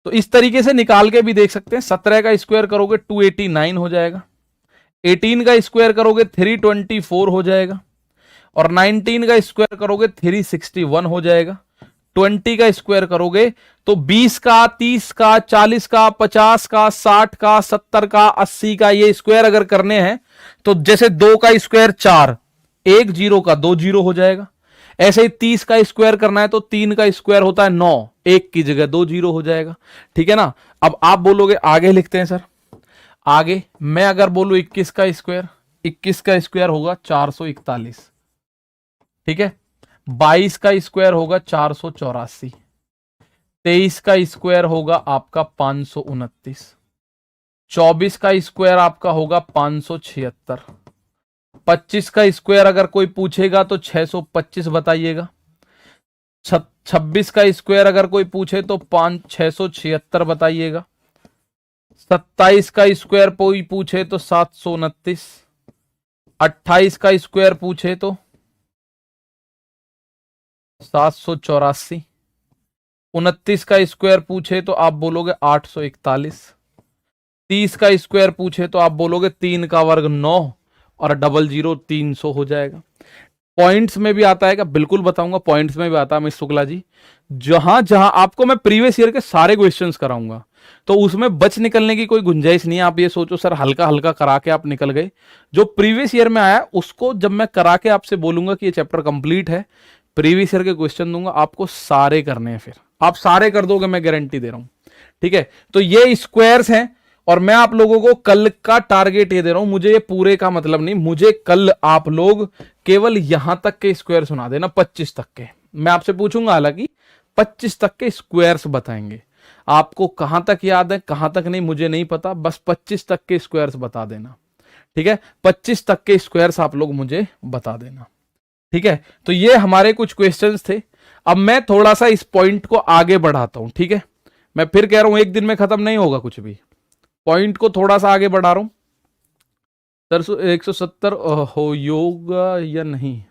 तो इस तरीके से निकाल के भी देख सकते हैं। 17 का स्क्वायर करोगे 289 हो जाएगा, 18 का स्क्वायर करोगे 324 हो जाएगा, और 19 का स्क्वायर करोगे 361 हो जाएगा। 20 का स्क्वायर करोगे तो 20 का, 30 का, 40 का, 50 का, 60 का, 70 का, 80 का, ये स्क्वायर अगर करने हैं तो जैसे 2 का स्क्वायर 4, 1 0 का 2 0 हो जाएगा। ऐसे ही 30 का स्क्वायर करना है तो 3 का स्क्वायर होता है 9, 1 की जगह 2 0 हो जाएगा। ठीक है ना, अब आप बोलोगे आगे लिखते हैं सर, आगे मैं अगर बोलूं 21 का स्क्वायर, 21 का स्क्वायर होगा 441। ठीक है, 22 का स्क्वायर होगा 484, 23 का स्क्वायर होगा आपका 529, 24 का स्क्वायर आपका होगा 576, 25 का स्क्वायर अगर कोई पूछेगा तो 625 बताइएगा, 26 का स्क्वायर अगर कोई पूछे तो 676 बताइएगा, 27 का स्क्वायर कोई पूछे तो 729, 28 का स्क्वायर पूछे तो 784, 29 का स्क्वायर पूछे तो आप बोलोगे 841, 30 का स्क्वायर पूछे तो आप बोलोगे 3 का वर्ग 9 और 00 300 हो जाएगा। पॉइंट्स में भी आता है क्या? बिल्कुल बताऊंगा, पॉइंट्स में भी आता है मिस शुक्ला जी। जहां जहां आपको मैं प्रीवियस ईयर के सारे क्वेश्चंस कराऊंगा, तो उसमें बच निकलने की कोई गुंजाइश नहीं है। आप ये सोचो सर हल्का हल्का करा के आप निकल गए, जो प्रीवियस ईयर में आया उसको जब मैं करा के आपसे बोलूंगा कि ये चैप्टर कंप्लीट है, प्रीवियस ईयर के क्वेश्चन दूंगा, आपको सारे करने हैं, फिर आप सारे कर दोगे, मैं गारंटी दे रहा हूं। ठीक है, तो ये स्क्वायर्स हैं और मैं आप लोगों को कल का टारगेट ये दे रहा हूं, मुझे ये पूरे का मतलब नहीं, मुझे कल आप लोग केवल यहां तक के स्क्वायर सुना देना, 25 तक के। मैं आपसे पूछूंगा हालांकि 25 तक के स्क्वायर्स बताएंगे, आपको कहां तक याद है कहां तक नहीं मुझे नहीं पता, बस 25 तक के स्क्वायर्स बता देना। ठीक है, 25 तक के स्क्वायर्स आप लोग मुझे बता देना। ठीक है, तो ये हमारे कुछ क्वेश्चंस थे। अब मैं थोड़ा सा इस पॉइंट को आगे बढ़ाता हूं। ठीक है, मैं फिर कह रहा हूं एक दिन में खत्म नहीं होगा कुछ भी, पॉइंट को थोड़ा सा आगे बढ़ा रहा हूं। सर 170 हो योगा या नहीं,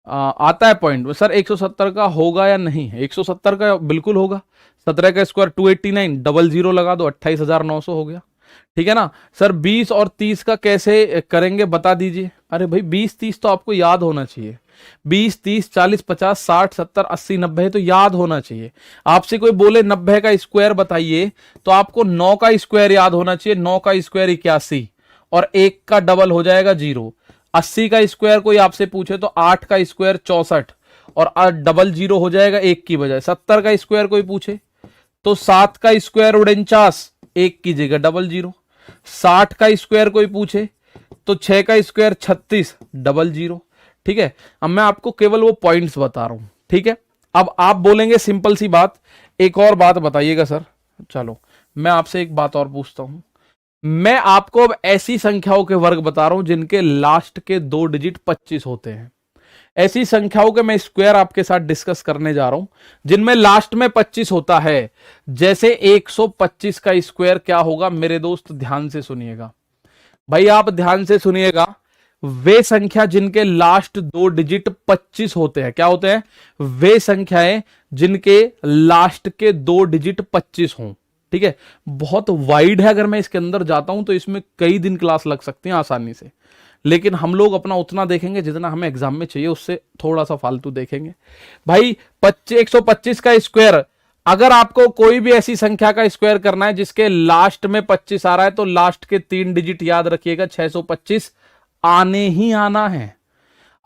आता है पॉइंट सर 170 का होगा या नहीं, 170 का बिल्कुल होगा। 17 का स्क्वायर 289, डबल जीरो लगा दो, 28,900 हो गया। ठीक है ना सर, 20 और 30 का कैसे करेंगे बता दीजिए। अरे भाई 20-30 तो आपको याद होना चाहिए, 20, 30, 40, 50, 60, 70, 80, 90 तो याद होना चाहिए। आपसे कोई बोले 90 का स्क्वायर बताइए तो आपको 9 का स्क्वायर याद होना चाहिए, 9 का स्क्वायर 81 और 1 का डबल हो जाएगा 0। 80 का स्क्वायर कोई आपसे पूछे तो 8 का स्क्वायर 64 और डबल 0 हो जाएगा 1 की बजाय। 70 का स्क्वायर कोई पूछे तो 7 का स्क्वायर 49, 1 की जगह डबल 0। 60 का स्क्वायर कोई पूछे तो 6 का स्क्वायर 36, डबल 0। ठीक है, अब मैं आपको केवल वो पॉइंट्स बता रहा हूं। ठीक है, अब आप बोलेंगे सिंपल सी बात, एक और बात बताइएगा सर। चलो मैं आपसे एक बात और पूछता हूं, मैं आपको अब ऐसी संख्याओं के वर्ग बता रहा हूं जिनके लास्ट के 2 डिजिट 25 होते हैं। ऐसी संख्याओं के मैं स्क्वायर आपके साथ डिस्कस करने जा रहा हूं जिनमें लास्ट में 25 होता है। जैसे 125 का स्क्वायर क्या होगा मेरे दोस्त, ध्यान से सुनिएगा भाई, आप ध्यान से सुनिएगा। वे संख्या जिनके लास्ट 2 डिजिट 25 होते हैं, क्या होते हैं? वे संख्याएं जिनके लास्ट के 2 डिजिट 25 हों। ठीक है, बहुत वाइड है, अगर मैं इसके अंदर जाता हूं तो इसमें कई दिन क्लास लग सकती है आसानी से, लेकिन हम लोग अपना उतना देखेंगे जितना हमें एग्जाम में चाहिए, उससे थोड़ा सा फालतू देखेंगे। भाई 125 का स्क्वायर, अगर आपको कोई भी ऐसी संख्या का स्क्वायर करना है जिसके लास्ट में 25 आ रहा है तो लास्ट के 3 डिजिट याद रखिएगा, 625 आने ही आना है।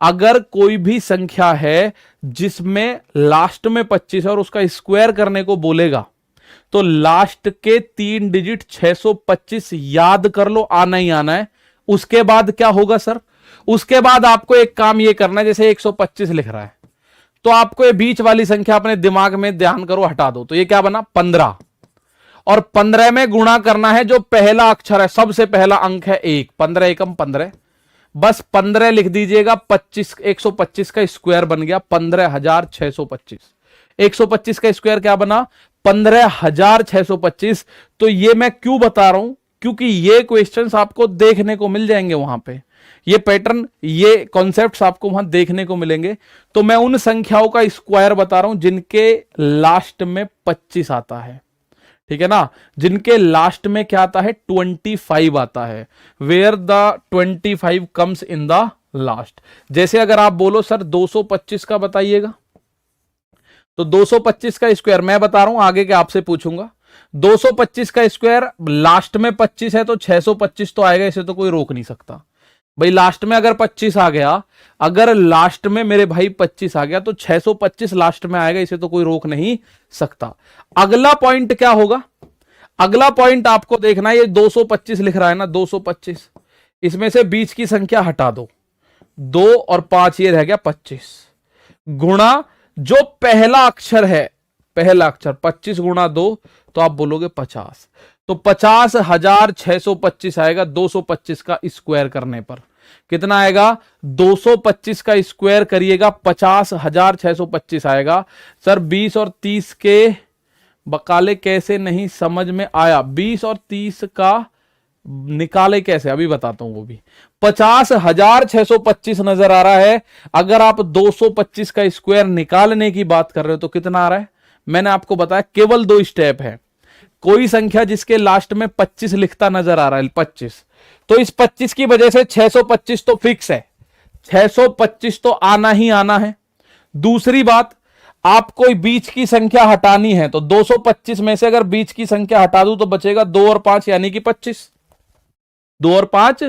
अगर कोई भी संख्या है जिसमें लास्ट में 25 है और उसका स्क्वायर करने को बोलेगा तो लास्ट के 3 डिजिट 625 याद कर लो, आना ही आना है। उसके बाद क्या होगा सर? उसके बाद आपको एक काम ये करना है, जैसे 125 लिख रहा है तो आपको ये बीच वाली संख्या अपने दिमाग में ध्यान करो, हटा दो, तो ये क्या बना? 15, और 15 में गुणा करना है जो पहला अक्षर है, सबसे पहला अंक है 1, 15 एकम 15, बस 15 लिख दीजिएगा। 125 का स्क्वायर बन गया 15,625। 125 का स्क्वायर क्या बना? 15,625। तो ये मैं क्यों बता रहा हूं? क्योंकि ये क्वेश्चंस आपको देखने को मिल जाएंगे वहां पे, ये पैटर्न, ये कॉन्सेप्ट्स आपको वहां देखने को मिलेंगे। तो मैं उन संख्याओं का स्क्वायर बता रहा हूं जिनके लास्ट में 25 आता है। ठीक है ना, जिनके लास्ट में क्या आता है? 25 आता है, where the 25 comes in the last. जैसे अगर आप बोलो सर 225 का बताइएगा, तो 225 का स्क्वायर मैं बता रहा हूं, आगे के आपसे पूछूंगा। 225 का स्क्वायर लास्ट में 25 है तो 625 तो आएगा, इसे तो कोई रोक नहीं सकता भाई। लास्ट में अगर 25 आ गया, अगर लास्ट में मेरे भाई 25 आ गया तो 625 लास्ट में आएगा, इसे तो कोई रोक नहीं सकता। अगला पॉइंट क्या होगा? अगला पॉइंट आपको देखना है, ये 225 लिख रहा है ना, 225, इसमें से बीच की संख्या हटा दो, 2 और 5 ये रह गया 25, गुणा जो पहला अक्षर है, पहला अक्षर 25 गुणा 2 तो आप बोलोगे 50, तो 50,625 आएगा 225 का स्क्वायर करने पर। कितना आएगा? 225 का स्क्वायर करिएगा 50,625 आएगा। सर 20 और 30 के बकाले कैसे, नहीं समझ में आया? 20 और 30 का निकाले कैसे, अभी बताता हूं वो भी। 50,625 नजर आ रहा है। अगर आप 225 का स्क्वायर निकालने की बात कर रहे हो तो कितना आ रहा है? मैंने आपको बताया केवल 2 स्टेप है। कोई संख्या जिसके लास्ट में 25 लिखता नजर आ रहा है, 25, तो इस 25 की वजह से 625 तो फिक्स है, 625 तो आना ही आना है। दूसरी बात, आपको बीच की संख्या हटानी है तो 225 में से अगर बीच की संख्या हटा दूं तो बचेगा 2 और 5 यानी कि 25। 2 और 5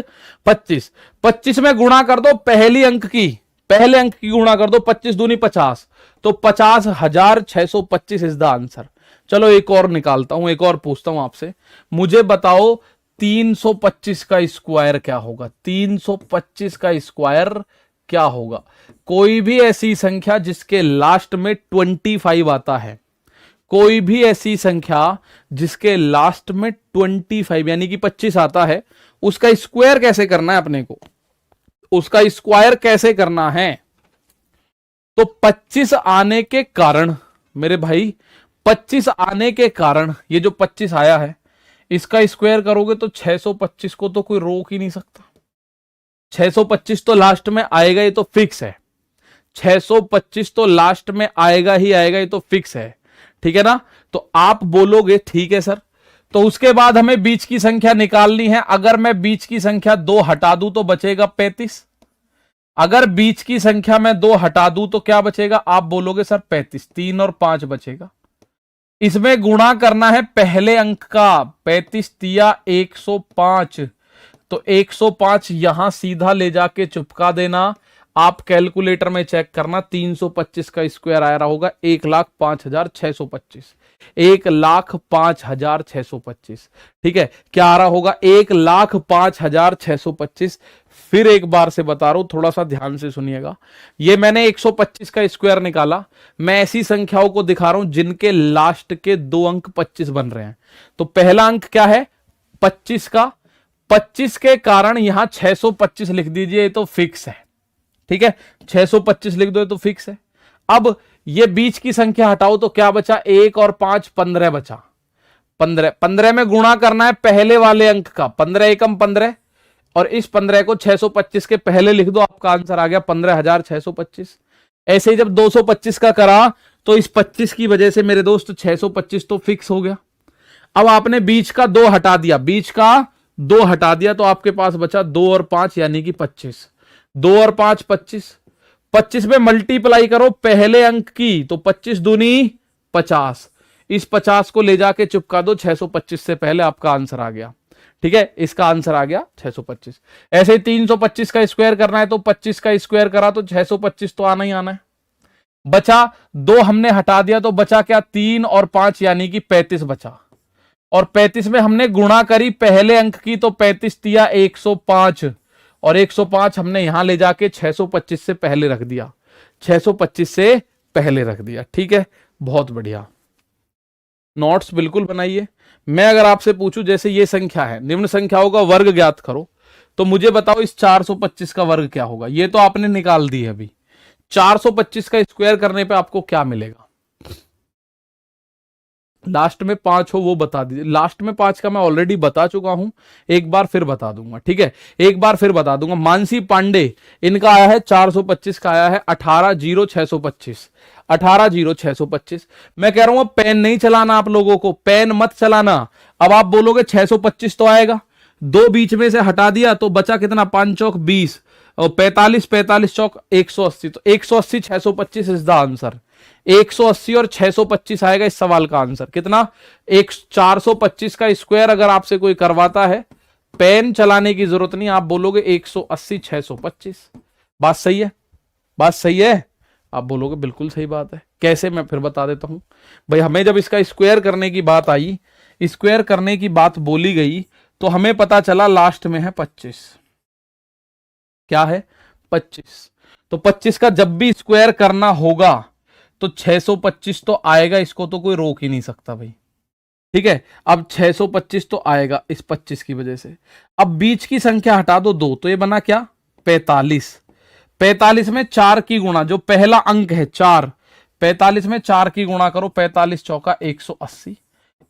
25, 25 में गुणा कर दो पहली अंक की, पहले अंक की गुणा कर दो, 25 दूनी 50, तो 50,625 इज द आंसर। चलो एक और निकालता हूं, एक और पूछता हूं आपसे, मुझे बताओ 325 का स्क्वायर क्या होगा? 325 का स्क्वायर क्या होगा? कोई भी ऐसी संख्या जिसके लास्ट में 25 आता है, कोई भी ऐसी संख्या जिसके लास्ट में 25 यानी कि 25 आता है, उसका स्क्वायर कैसे करना है अपने को? उसका स्क्वायर कैसे करना है? तो 25 आने के कारण मेरे भाई, 25 आने के कारण ये जो 25 आया है, इसका स्क्वायर करोगे तो 625 को तो कोई रोक ही नहीं सकता। 625 तो लास्ट में आएगा, ये तो फिक्स है। 625 तो लास्ट में आएगा ही आएगा, ये तो फिक्स है, ठीक है ना? तो आप बोलोगे ठीक है सर, तो उसके बाद हमें बीच की संख्या निकालनी है। अगर मैं बीच की संख्या 2 हटा दूं तो बचेगा 35। अगर बीच की संख्या में 2 हटा दूं तो क्या बचेगा? आप बोलोगे सर 35, 3 और 5 बचेगा। इसमें गुणा करना है पहले अंक का, 35 तिया 105, तो 105 यहां सीधा ले जाके चिपका देना। आप कैलकुलेटर में चेक करना, 325 का स्क्वायर आ रहा होगा 1,05,625, 1,05,625, ठीक है? क्या आ रहा होगा? 1,05,625। फिर एक बार से बता रहा हूं, थोड़ा सा ध्यान से सुनिएगा। ये मैंने 125 का स्क्वायर निकाला, मैं ऐसी संख्याओं को दिखा रहा हूं जिनके लास्ट के 2 अंक 25 बन रहे हैं। तो पहला अंक क्या है? 25 का, 25 के कारण यहां 625 लिख दीजिए, ये तो फिक्स है, ठीक है? 625 लिख दो, ये तो फिक्स है। अब ये बीच की संख्या हटाओ तो क्या बचा? 1 और 5 15 बचा। 15 में गुणा करना है पहले वाले अंक का, 15 एकम 15, और इस 15 को 625 के पहले लिख दो, आपका आंसर आ गया 15,625। ऐसे ही जब 225 का करा तो इस 25 की वजह से मेरे दोस्त 625 तो फिक्स हो गया। अब आपने बीच का 2 हटा दिया, बीच का 2 हटा दिया, तो आपके पास बचा 2 और 5 यानी कि 25। 2 और 5 25, 25 में मल्टीप्लाई करो पहले अंक की, तो 25 दूनी 50, इस 50 को ले जाके चिपका दो 625 से पहले, आपका आंसर आ गया, ठीक है? इसका आंसर आ गया 625। ऐसे ही 325 का स्क्वायर करना है तो 25 का स्क्वायर करा तो 625 तो आना ही आना है। बचा 2 हमने हटा दिया, तो बचा क्या? 3 और 5 यानी कि 35 बचा, और 35 में हमने गुणा करी पहले अंक की, तो 35 तिया 105, और 105 हमने यहां ले जाके 625 से पहले रख दिया, 625 से पहले रख दिया, ठीक है? बहुत बढ़िया, नोट्स बिल्कुल बनाइए। मैं अगर आपसे पूछूं, जैसे ये संख्या है, निम्न संख्याओं का वर्ग ज्ञात करो, तो मुझे बताओ इस 425 का वर्ग क्या होगा? ये तो आपने निकाल दी है अभी। 425 का स्क्वायर करने पे आपको क्या मिलेगा? लास्ट में 5 हो वो बता दीजिए। लास्ट में 5 का मैं ऑलरेडी बता चुका हूं, एक बार फिर बता दूंगा, ठीक है? एक बार फिर बता दूंगा। मानसी पांडे, इनका आया है 425 का आया है 18,0625, 18,0625। मैं कह रहा हूं अब पेन नहीं चलाना आप लोगों को, पेन मत चलाना। अब आप बोलोगे 625 तो आएगा, 2 बीच में से हटा दिया तो बचा कितना? 5 चौक 20, और 45, 45 चौक 180, तो 180 625 इज द आंसर। 180 और 625 आएगा इस सवाल का आंसर। कितना? 425 का स्क्वायर अगर आपसे कोई करवाता है, पेन चलाने की जरूरत नहीं, आप बोलोगे 180 625। बात सही है? बात सही है? आप बोलोगे बिल्कुल सही बात है। कैसे? मैं फिर बता देता हूं भाई। हमें जब इसका स्क्वायर करने की बात आई, स्क्वायर करने की बात बोली गई, तो हमें पता चला लास्ट में है 25। क्या है? 25। तो 25 का जब भी स्क्वायर करना होगा तो 625 तो आएगा, इसको तो कोई रोक ही नहीं सकता भाई, ठीक है? अब 625 तो आएगा इस 25 की वजह से। अब बीच की संख्या हटा दो 2, तो ये बना क्या? 45। 45 में 4 की गुणा, जो पहला अंक है 4, 45 में 4 की गुणा करो, 45 चौका 180,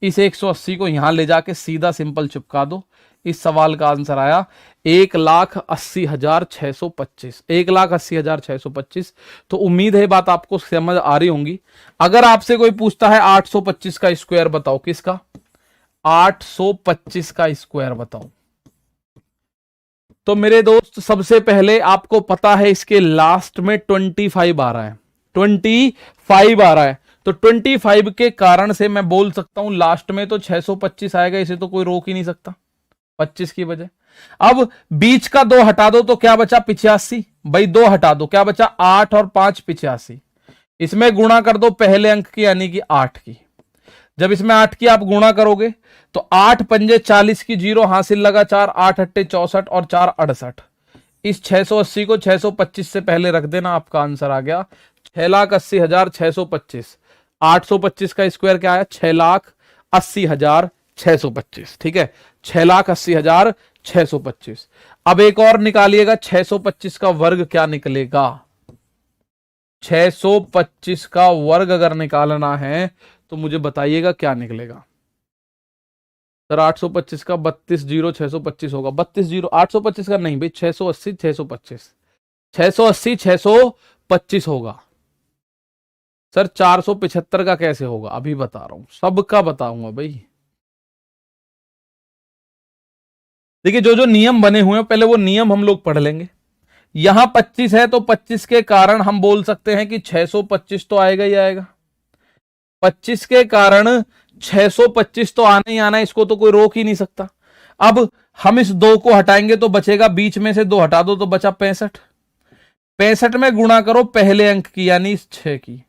इस 180 को यहां ले जाके सीधा सिंपल चिपका दो। इस सवाल का आंसर आया 1,80,625, 1,80,625। तो उम्मीद है बात आपको समझ आ रही होंगी। अगर आपसे कोई पूछता है 825 का स्क्वायर बताओ, किसका? 825 का स्क्वायर बताओ, तो मेरे दोस्त सबसे पहले आपको पता है इसके लास्ट में 25 आ रहा है, 25 आ रहा है, तो 25 के कारण से मैं बोल सकता हूं लास्ट में तो 625 आएगा, इसे तो कोई रोक ही नहीं सकता। 25 की बजाय। अब बीच का 2 हटा दो तो क्या बचा 85, भाई 2 हटा दो क्या बचा 8 और 5 85। इसमें गुणा कर दो पहले अंक की यानी कि 8 की। जब इसमें 8 की आप गुणा करोगे तो 8 पंजे 40 की, जीरो हासिल लगा 4, 8 अट्टे 64 और 4 68। इस 680 को 625 से पहले रख देना, आपका आंसर आ गया 6,80,625। 825 का स्क्वायर क्या आया 6,80,625। ठीक है, 6,80,625। अब एक और निकालिएगा, 625 का वर्ग क्या निकलेगा। 625 का वर्ग अगर निकालना है तो मुझे बताइएगा क्या निकलेगा। सर 825 का 32,0,625 होगा। 32,000 825 का नहीं भाई, 680 625 680 625 होगा। सर 475 का कैसे होगा, अभी बता रहा हूं, सबका बताऊंगा भाई। देखिए जो जो नियम बने हुए हैं पहले वो नियम हम लोग पढ़ लेंगे। यहां 25 है तो 25 के कारण हम बोल सकते हैं कि 625 तो आएगा ही आएगा। 25 के कारण 625 तो आना ही आना, इसको तो कोई रोक ही नहीं सकता। अब हम इस 2 को हटाएंगे तो बचेगा, बीच में से 2 हटा दो तो बचा 65। 65 में गुणा करो पहले अंक की यानी 6 की।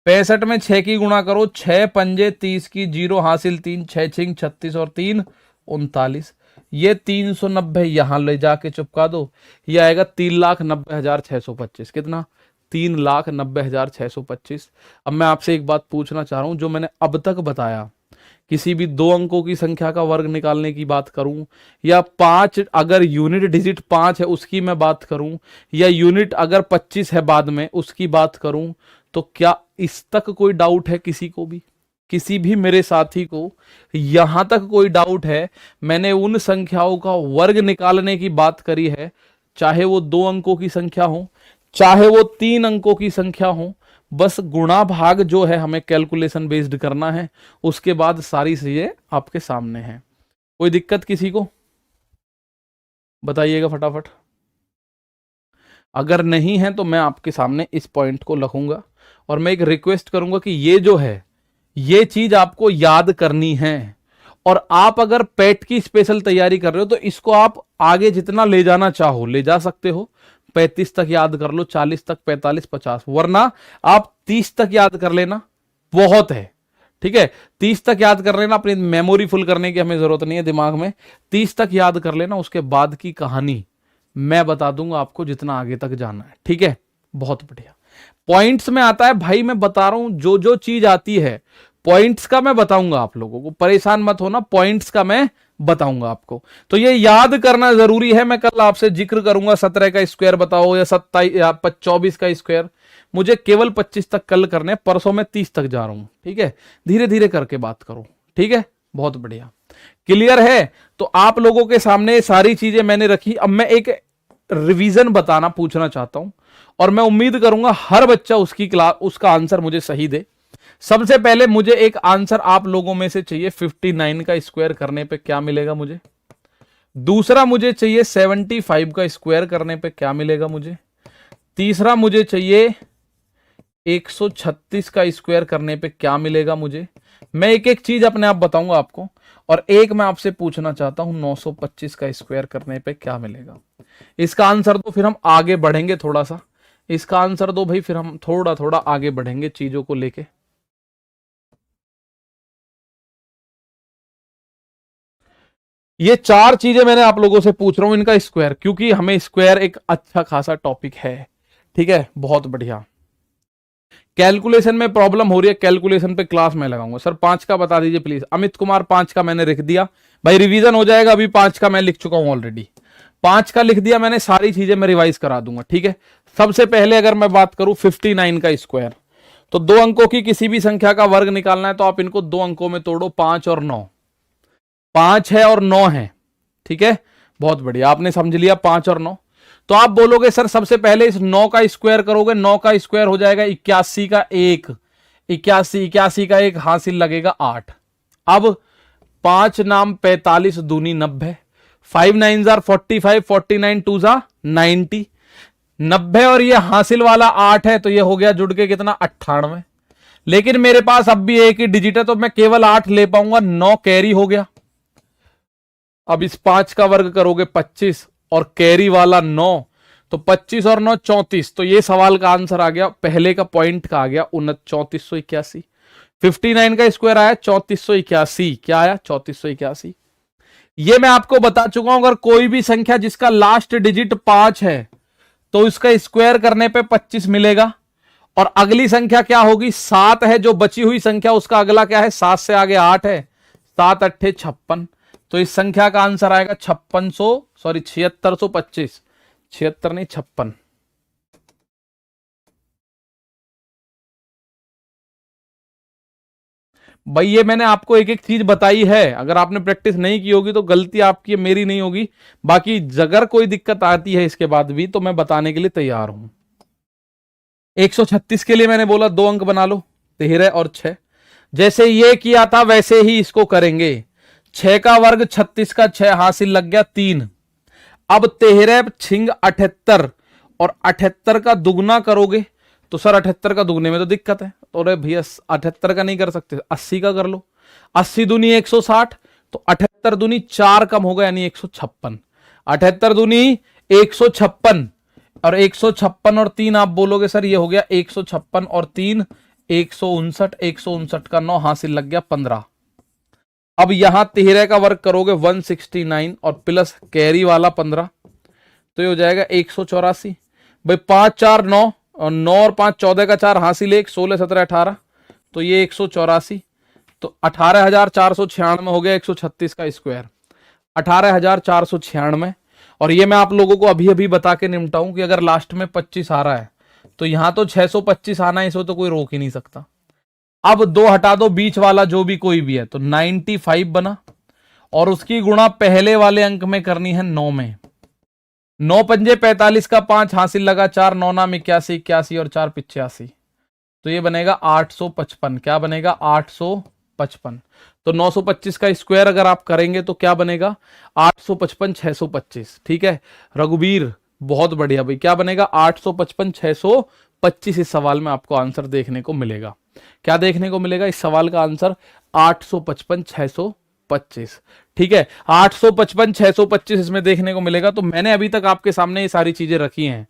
65 में 6 की गुणा करो, 6 पंजे 30 की, जीरो हासिल 3, 6 छिंग 36 और 3 39। ये 390 यहां ले जाके चिपका दो, ये आएगा 3,90,625। कितना 3,90,625। अब मैं आपसे एक बात पूछना चाह रहा हूं, जो मैंने अब तक बताया, किसी भी 2 अंकों की संख्या का वर्ग निकालने की बात करूं या 5 अगर यूनिट डिजिट 5 है उसकी मैं बात करूं, या यूनिट अगर 25 है बाद में उसकी बात करूं, तो क्या इस तक कोई डाउट है किसी को भी, किसी भी मेरे साथी को यहां तक कोई डाउट है। मैंने उन संख्याओं का वर्ग निकालने की बात करी है, चाहे वो 2 अंकों की संख्या हो चाहे वो 3 अंकों की संख्या हो, बस गुणा भाग जो है हमें कैलकुलेशन बेस्ड करना है, उसके बाद सारी चीजें आपके सामने हैं। कोई दिक्कत किसी को बताइएगा फटाफट। अगर नहीं है तो मैं आपके सामने इस पॉइंट को लिखूंगा और मैं एक रिक्वेस्ट करूंगा कि ये जो है ये चीज आपको याद करनी है। और आप अगर पेट की स्पेशल तैयारी कर रहे हो तो इसको आप आगे जितना ले जाना चाहो ले जा सकते हो। 35 तक याद कर लो, 40 तक, 45 50, वरना आप 30 तक याद कर लेना, बहुत है। ठीक है, 30 तक याद कर लेना, अपनी मेमोरी फुल करने की हमें जरूरत नहीं है दिमाग में। 30 तक याद कर लेना, उसके बाद की कहानी मैं बता दूंगा आपको जितना आगे तक जाना है। ठीक है, बहुत बढ़िया। पॉइंट्स में आता है भाई, मैं बता रहा हूं जो जो चीज आती है पॉइंट्स का मैं बताऊंगा आप लोगों को, परेशान मत होना, पॉइंट्स का मैं बताऊंगा आपको। तो ये याद करना जरूरी है। मैं कल आपसे जिक्र करूंगा 17 का स्क्वायर बताओ या 27 या 24 का स्क्वायर, मुझे केवल 25 तक कल करने, परसों मैं 30 तक जा रहा हूं। ठीक है, धीरे धीरे करके बात करो। ठीक है, बहुत बढ़िया, क्लियर है। तो आप लोगों के सामने सारी चीजें मैंने रखी। अब मैं एक रिवीजन बताना पूछना चाहता हूं और मैं उम्मीद करूंगा हर बच्चा उसकी क्लास उसका आंसर मुझे सही दे। सबसे पहले मुझे एक आंसर आप लोगों में से चाहिए, 59 का स्क्वायर करने पे क्या मिलेगा मुझे। दूसरा मुझे चाहिए 75 का स्क्वायर करने पे क्या मिलेगा मुझे। तीसरा मुझे चाहिए 136 का स्क्वायर करने पे क्या मिलेगा मुझे। मैं एक एक चीज अपने आप बताऊंगा आपको। और एक मैं आपसे पूछना चाहता हूं 925 का स्क्वायर करने पे क्या मिलेगा। इसका आंसर दो, फिर हम आगे बढ़ेंगे थोड़ा सा। इसका आंसर दो भाई, फिर हम थोड़ा थोड़ा आगे बढ़ेंगे चीजों को लेके। ये 4 चीजें मैंने आप लोगों से पूछ रहा हूं, इनका स्क्वायर, क्योंकि हमें स्क्वायर एक अच्छा खासा टॉपिक है। ठीक है, बहुत बढ़िया। कैलकुलेशन में प्रॉब्लम हो रही है, कैलकुलेशन पे क्लास में लगाऊंगा। सर 5 का बता दीजिए प्लीज। अमित कुमार 5 का मैंने लिख दिया भाई, रिवीजन हो जाएगा। अभी 5 का मैं लिख चुका हूं ऑलरेडी, 5 का लिख दिया मैंने, सारी चीजें मैं रिवाइज करा दूंगा। ठीक है, सबसे पहले अगर मैं बात करूं 59 का स्क्वायर, तो 2 अंकों की किसी भी संख्या का वर्ग निकालना है तो आप इनको 2 अंकों में तोड़ो, 5 और 9। 5 है और 9 है। ठीक है, बहुत बढ़िया, आपने समझ लिया 5 और 9। तो आप बोलोगे सर सबसे पहले इस 9 का स्क्वायर करोगे, 9 का स्क्वायर हो जाएगा 81 का 1, 81 का 1 हासिल लगेगा 8। अब 5 नाम 45 दूनी 90, 5 9 जार 45, 49 2 जा 90, 90 और ये हासिल वाला 8 है तो ये हो गया जुड़ के कितना 98। लेकिन मेरे पास अब भी एक ही डिजिट है तो मैं केवल 8 ले पाऊंगा, 9 कैरी हो गया। अब इस 5 का वर्ग करोगे 25 और कैरी वाला 9, तो 25 और 9 34। तो ये सवाल का आंसर आ गया, पहले का पॉइंट का आ गया 3481। 59 का स्क्वायर आया 3481। क्या आया? 3481। ये मैं आपको बता चुका हूं, अगर कोई भी संख्या जिसका लास्ट डिजिट 5 है तो इसका स्क्वायर करने पे 25 मिलेगा। और अगली संख्या क्या होगी? 7 है, जो बची हुई संख्या उसका अगला क्या है? 7 से आगे 8 है, 7 अट्ठे 56। तो इस संख्या का आंसर आएगा 7625। 76 नहीं 56। भाई ये मैंने आपको एक एक चीज बताई है, अगर आपने प्रैक्टिस नहीं की होगी तो गलती आपकी है, मेरी नहीं होगी। बाकी अगर कोई दिक्कत आती है इसके बाद भी तो मैं बताने के लिए तैयार हूं। 136 के लिए मैंने बोला 2 अंक बना लो, 13 और 6। जैसे ये किया था वैसे ही इसको करेंगे। 6 का वर्ग 36 का 6 हासिल लग गया 3। अब 13 छिंग 78 और 78 का दुगना करोगे तो सर 78 का दुगने में तो दिक्कत है, तो अरे भैया 78 का नहीं कर सकते, 80 का कर लो। 80 दूनी 160, तो 78 दूनी 4 कम होगा यानी 156। 78 दूनी 156 और 156 और 3 आप बोलोगे सर ये हो गया 156 और 3 159। 159 का 9 हासिल लग गया 15। अब यहां 13 का वर्ग करोगे 169 और प्लस कैरी वाला 15, तो ये हो जाएगा 184। भाई 5 4 9 और 9 और 5 14 का 4 हासिल 1 16 17 18, तो ये 184। तो 18496 हो गया 136 का स्क्वायर, 18496। और ये मैं आप लोगों को अभी अभी बता के निपटाऊं कि अगर लास्ट में 25 आ रहा है तो यहां तो 625 आना है, इसको तो कोई रोक ही नहीं सकता। अब 2 हटा दो, बीच वाला जो भी कोई भी है, तो 95 बना और उसकी गुणा पहले वाले अंक में करनी है 9 में। 9 पंजे 45 का 5 हासिल लगा 4 9 नाम 81 81 और 4 85, तो ये बनेगा 855। क्या बनेगा? 855। तो 925 का स्क्वायर अगर आप करेंगे तो क्या बनेगा? 855 625। ठीक है रघुवीर, बहुत बढ़िया भाई। क्या बनेगा? 855 625। इस सवाल में आपको आंसर देखने को मिलेगा। क्या देखने को मिलेगा इस सवाल का आंसर? 855 625। ठीक है 855 625 इसमें देखने को मिलेगा। तो मैंने अभी तक आपके सामने ये सारी चीजें रखी हैं,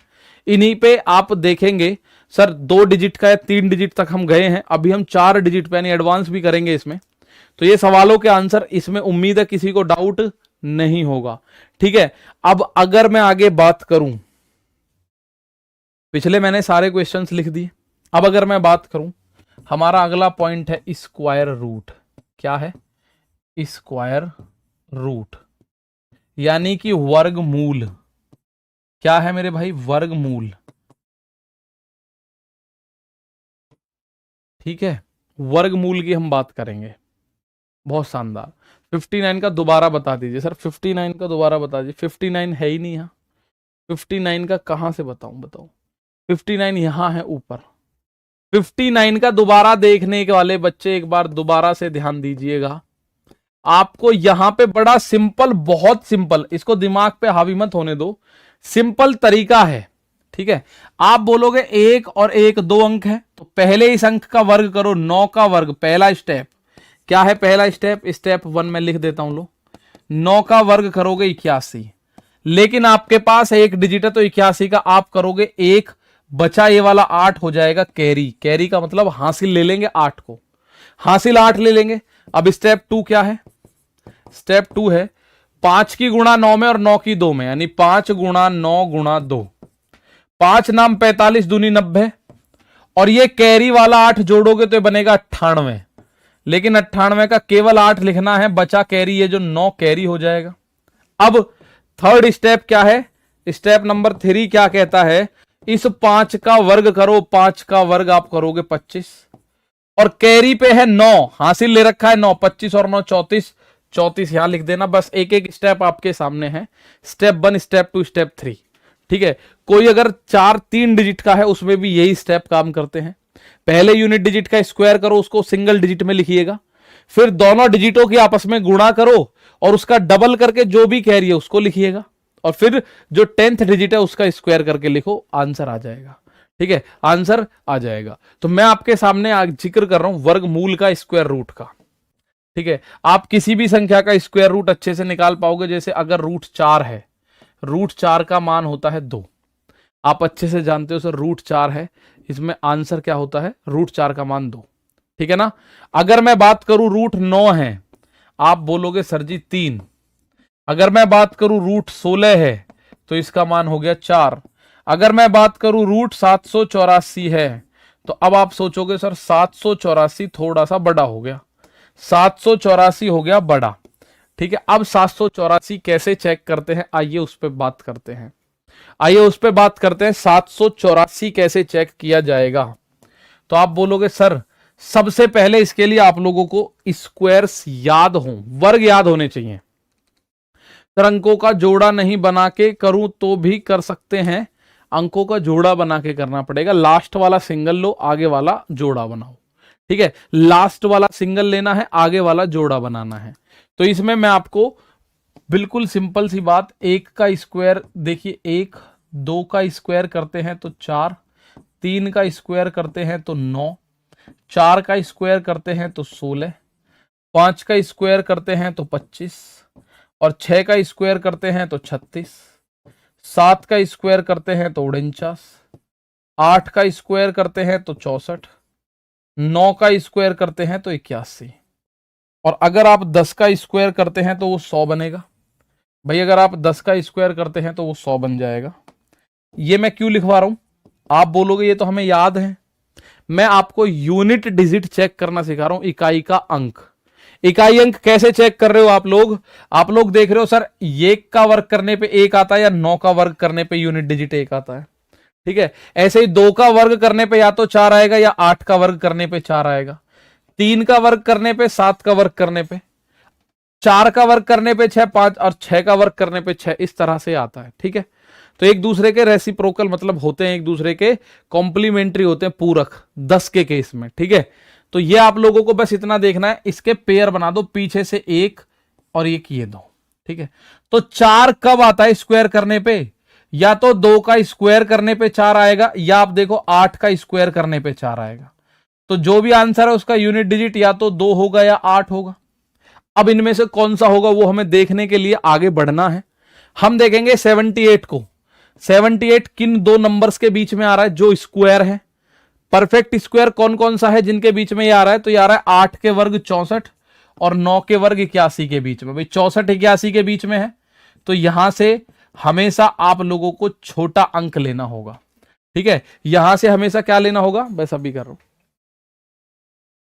इन्हीं पे आप देखेंगे सर 2 डिजिट का या 3 डिजिट तक हम गए हैं, अभी हम 4 डिजिट पे यानी एडवांस भी करेंगे इसमें। तो ये सवालों के आंसर, इसमें उम्मीद है किसी को डाउट नहीं होगा। ठीक है अब अगर मैं आगे बात करूं, पिछले मैंने सारे क्वेश्चंस लिख दिए। अब अगर मैं बात करूं, हमारा अगला पॉइंट है स्क्वायर रूट। क्या है? स्क्वायर रूट यानी कि वर्गमूल। क्या है मेरे भाई? वर्गमूल। ठीक है वर्गमूल की हम बात करेंगे। बहुत शानदार। 59 का दोबारा बता दीजिए सर, 59 का दोबारा बता दीजिए। 59 है ही नहीं यहाँ। 59 का कहां से बताऊं? बताओ। 59 यहां है ऊपर। 59 का दोबारा देखने के वाले बच्चे एक बार दोबारा से ध्यान दीजिएगा। आपको यहां पे बड़ा सिंपल, बहुत सिंपल, इसको दिमाग पे हावी मत होने दो, सिंपल तरीका है। ठीक है आप बोलोगे 1 और 1 2 अंक है, तो पहले इस अंक का वर्ग करो, 9 का वर्ग। पहला स्टेप क्या है? पहला स्टेप स्टेप 1 में लिख देता हूं, लो 9 का वर्ग करोगे 81। लेकिन आपके पास एक डिजिट है तो 81 का आप करोगे 1, बचा ये वाला 8 हो जाएगा कैरी। कैरी का मतलब हासिल ले लेंगे 8 को, हासिल 8 ले लेंगे। अब स्टेप 2 क्या है? स्टेप 2 है 5 की गुणा 9 में और 9 की 2 में, यानी 5 गुणा 9 गुणा 2। 5 नाम 45 दूनी 90 और ये कैरी वाला 8 जोड़ोगे तो बनेगा 98। लेकिन 98 का केवल 8 लिखना है, बचा कैरी, ये जो 9 कैरी हो जाएगा। अब थर्ड स्टेप क्या है? स्टेप नंबर 3 क्या कहता है? इस 5 का वर्ग करो, 5 का वर्ग आप करोगे 25 और कैरी पे है 9, हासिल ले रखा है 9, 25 और 9 34, 34 यहां लिख देना। बस एक एक स्टेप आपके सामने है, स्टेप 1 स्टेप 2 स्टेप 3। ठीक है कोई अगर 3 डिजिट का है उसमें भी यही स्टेप काम करते हैं। पहले यूनिट डिजिट का स्क्वायर करो, उसको सिंगल डिजिट में लिखिएगा, फिर दोनों डिजिटों की आपस में गुणा करो और उसका डबल करके जो भी कैरी है उसको लिखिएगा, और फिर जो 10th डिजिट है उसका स्क्वायर करके लिखो, आंसर आ जाएगा। ठीक है आंसर आ जाएगा। तो मैं आपके सामने आज जिक्र कर रहा हूं वर्गमूल का, स्क्वायर रूट का। ठीक है, आप किसी भी संख्या का स्क्वायर रूट अच्छे से निकाल पाओगे। जैसे अगर √4 है, √4 का मान होता है 2, आप अच्छे से जानते हो सर √4 है, इसमें आंसर क्या होता है, √4 का मान 2, ठीक है ना। अगर मैं बात करूं √9 है, आप बोलोगे सर जी 3। अगर मैं बात करूं √16 है तो इसका मान हो गया 4। अगर मैं बात करूं √784 है तो अब आप सोचोगे सर 784 थोड़ा सा बड़ा हो गया, 784 हो गया बड़ा, ठीक है। अब 784 कैसे चेक करते हैं, आइए उस पर बात करते हैं। आइए उस पर बात करते हैं 784 कैसे चेक किया जाएगा। तो आप बोलोगे सर सबसे पहले इसके लिए आप लोगों को स्क्वायर्स याद हो, वर्ग याद होने चाहिए। सर अंकों का जोड़ा नहीं बना के करूं तो भी कर सकते हैं, अंकों का जोड़ा बना के करना पड़ेगा। लास्ट वाला सिंगल लो, आगे वाला जोड़ा बनाओ, ठीक है। लास्ट वाला सिंगल लेना है, आगे वाला जोड़ा बनाना है। तो इसमें मैं आपको बिल्कुल सिंपल सी बात, 1 का स्क्वायर देखिए, 1, 2 का स्क्वायर करते हैं तो 4, 3 का स्क्वायर करते हैं तो 9, 4 का स्क्वायर करते हैं तो 16, 5 का स्क्वायर करते हैं तो 25, और 6 का स्क्वायर करते हैं तो 36, 7 का स्क्वायर करते हैं तो 49, 8 का स्क्वायर करते हैं तो 64, 9 का स्क्वायर करते हैं तो 81, और अगर आप 10 का स्क्वायर करते हैं तो वो 100 बनेगा। भाई अगर आप 10 का स्क्वायर करते हैं तो वो 100 बन जाएगा। ये मैं क्यों लिखवा रहा हूं, आप बोलोगे ये तो हमें याद है। मैं आपको यूनिट डिजिट चेक करना सिखा रहा हूं, इकाई का अंक। इकाई अंक कैसे चेक कर रहे हो आप लोग देख रहे हो सर 1 का वर्ग करने पे 1 आता है, या 9 का वर्ग करने पे यूनिट डिजिट 1 आता है, ठीक है। ऐसे ही 2 का वर्ग करने पे या तो 4 आएगा, या 8 का वर्ग करने पे 4 आएगा, 3 का वर्ग करने पे, 7 का वर्ग करने पे, 4 का वर्ग करने पे 6, 5, और 6 का वर्ग करने पे 6, इस तरह से आता है, ठीक है। तो एक दूसरे के रेसिप्रोकल मतलब होते हैं, एक दूसरे के कॉम्प्लीमेंट्री होते हैं, पूरक 10 के केस में, ठीक है। तो ये आप लोगों को बस इतना देखना है, इसके पेयर बना दो, पीछे से 1 और 1 ये 2, ठीक है। तो 4 कब आता है स्क्वायर करने पे, या तो 2 का स्क्वायर करने पे 4 आएगा, या आप देखो 8 का स्क्वायर करने पे 4 आएगा। तो जो भी आंसर है उसका यूनिट डिजिट या तो 2 होगा या 8 होगा। अब इनमें से कौन सा होगा वो हमें देखने के लिए आगे बढ़ना है। हम देखेंगे 78 को, 78 किन दो नंबर्स के बीच में आ रहा है जो स्क्वायर है। परफेक्ट स्क्वायर कौन कौन सा है जिनके बीच में ये आ रहा है, तो ये आ रहा है 8 के वर्ग 64 और 9 के वर्ग 81 के बीच में। भाई 64 81 के बीच में है, तो यहां से हमेशा आप लोगों को छोटा अंक लेना होगा, ठीक है। यहां से हमेशा क्या लेना होगा, बस अभी कर रहा हूं,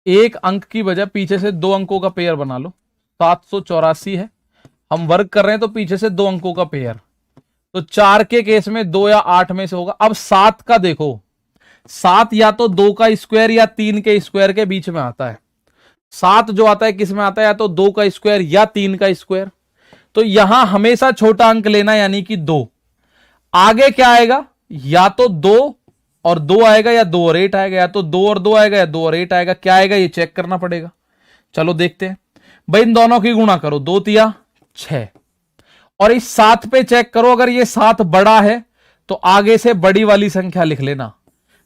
एक अंक की बजाय पीछे से 2 अंकों का पेयर बना लो। 784 है, हम वर्ग कर रहे हैं तो पीछे से 2 अंकों का पेयर, तो 4 के केस में 2 या 8 में से होगा। अब 7 का देखो, 7 या तो 2 का स्क्वायर या 3 के स्क्वायर के बीच में आता है। 7 जो आता है किस में आता है, या तो 2 का स्क्वायर या 3 का स्क्वायर। तो यहां हमेशा छोटा अंक लेना, यानी कि 2। आगे क्या आएगा, या तो 2 और 2 आएगा, या 2 और 8 आएगा, या तो 2 और 2 आएगा, या 2 और 8 आएगा। क्या आएगा ये चेक करना पड़ेगा। चलो देखते हैं भाई, इन दोनों की गुणा करो, 2 तिया 6, और इस 7 पे चेक करो। अगर ये 7 बड़ा है तो आगे से बड़ी वाली संख्या लिख लेना।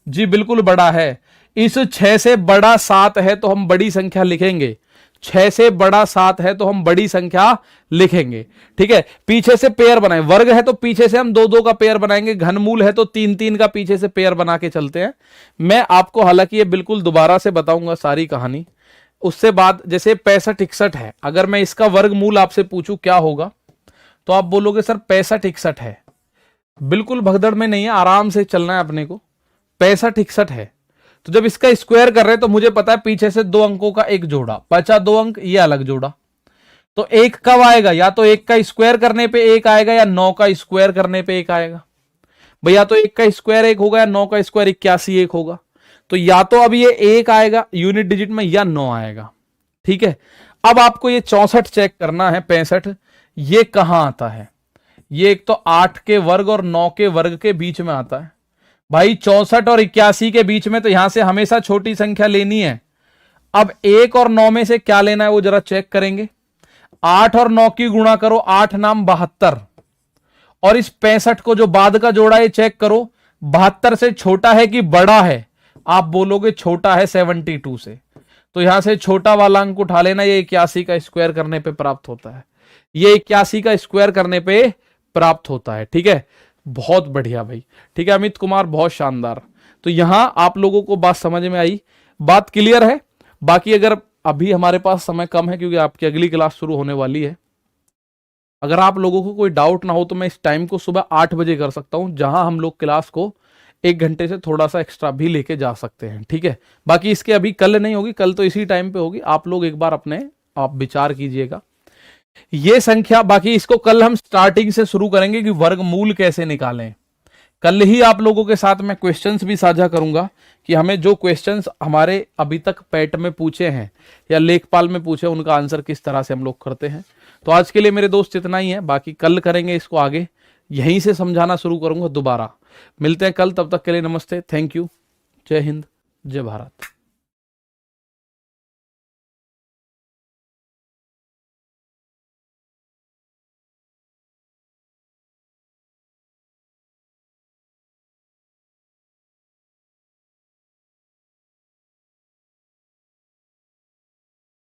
जी बिल्कुल बड़ा है, इस 6 से बड़ा 7 है तो हम बड़ी संख्या लिखेंगे। 6 से बड़ा 7 है तो हम बड़ी संख्या लिखेंगे, ठीक है। पीछे से पेयर बनाए, वर्ग है तो पीछे से हम 2 2 का पेयर बनाएंगे, घनमूल है तो 3 3 का पीछे से पेयर बना के चलते हैं। मैं आपको हालांकि ये बिल्कुल दोबारा से बताऊंगा सारी कहानी, उससे बाद जैसे 65 61 है, अगर मैं इसका वर्गमूल आपसे पूछूं क्या होगा, तो आप बोलोगे सर 65 61 है। बिल्कुल भगदड़ में नहीं है, आराम से चलना है अपने को। 65 61 है, तो जब इसका स्क्वायर कर रहे हैं तो मुझे पता है पीछे से 2 अंकों का एक जोड़ा, बचा 2 अंक, ये अलग जोड़ा। तो 1 कब आएगा, या तो 1 का स्क्वायर करने पे 1 आएगा, या 9 का स्क्वायर करने पे 1 आएगा। भैया तो 1 का स्क्वायर 1 होगा, या 9 का स्क्वायर 81 1 होगा। तो या तो अब ये 1 आएगा यूनिट डिजिट में, या 9 आएगा, ठीक है। अब आपको ये 64 चेक करना है, 65 ये कहां आता है। ये एक तो 8 के वर्ग और 9 के वर्ग के बीच में आता है। भाई 64 और 81 के बीच में, तो यहां से हमेशा छोटी संख्या लेनी है। अब 1 और 9 में से क्या लेना है वो जरा चेक करेंगे। 8 और 9 की गुणा करो, 8 नाम 72, और इस 65 को जो बाद का जोड़ा है चेक करो, 72 से छोटा है कि बड़ा है। आप बोलोगे छोटा है 72 से, तो यहां से छोटा वाला अंक उठा लेना, ये 81 का स्क्वायर करने पे प्राप्त होता है, ये 81 का स्क्वायर करने पे प्राप्त होता है। ठीक है, बहुत बढ़िया भाई। ठीक है अमित कुमार, बहुत शानदार। तो यहां आप लोगों को बात समझ में आई, बात क्लियर है। बाकी अगर अभी हमारे पास समय कम है क्योंकि आपकी अगली क्लास शुरू होने वाली है, अगर आप लोगों को कोई डाउट ना हो तो मैं इस टाइम को सुबह 8 बजे कर सकता हूं, जहां हम लोग क्लास को 1 घंटे से थोड़ा सा एक्स्ट्रा भी लेके जा सकते हैं। ठीक है, बाकी इसके अभी कल नहीं होगी, कल तो इसी टाइम पे होगी। आप लोग एक बार अपने आप विचार कीजिएगा ये संख्या। बाकी इसको कल हम स्टार्टिंग से शुरू करेंगे कि वर्गमूल कैसे निकालें। कल ही आप लोगों के साथ मैं क्वेश्चंस भी साझा करूंगा कि हमें जो क्वेश्चंस हमारे अभी तक पैट में पूछे हैं या लेखपाल में पूछे, उनका आंसर किस तरह से हम लोग करते हैं। तो आज के लिए मेरे दोस्त इतना ही है, बाकी कल करेंगे इसको आगे, यहीं से समझाना शुरू करूंगा दोबारा। मिलते हैं कल, तब तक के लिए नमस्ते, थैंक यू, जय हिंद, जय भारत।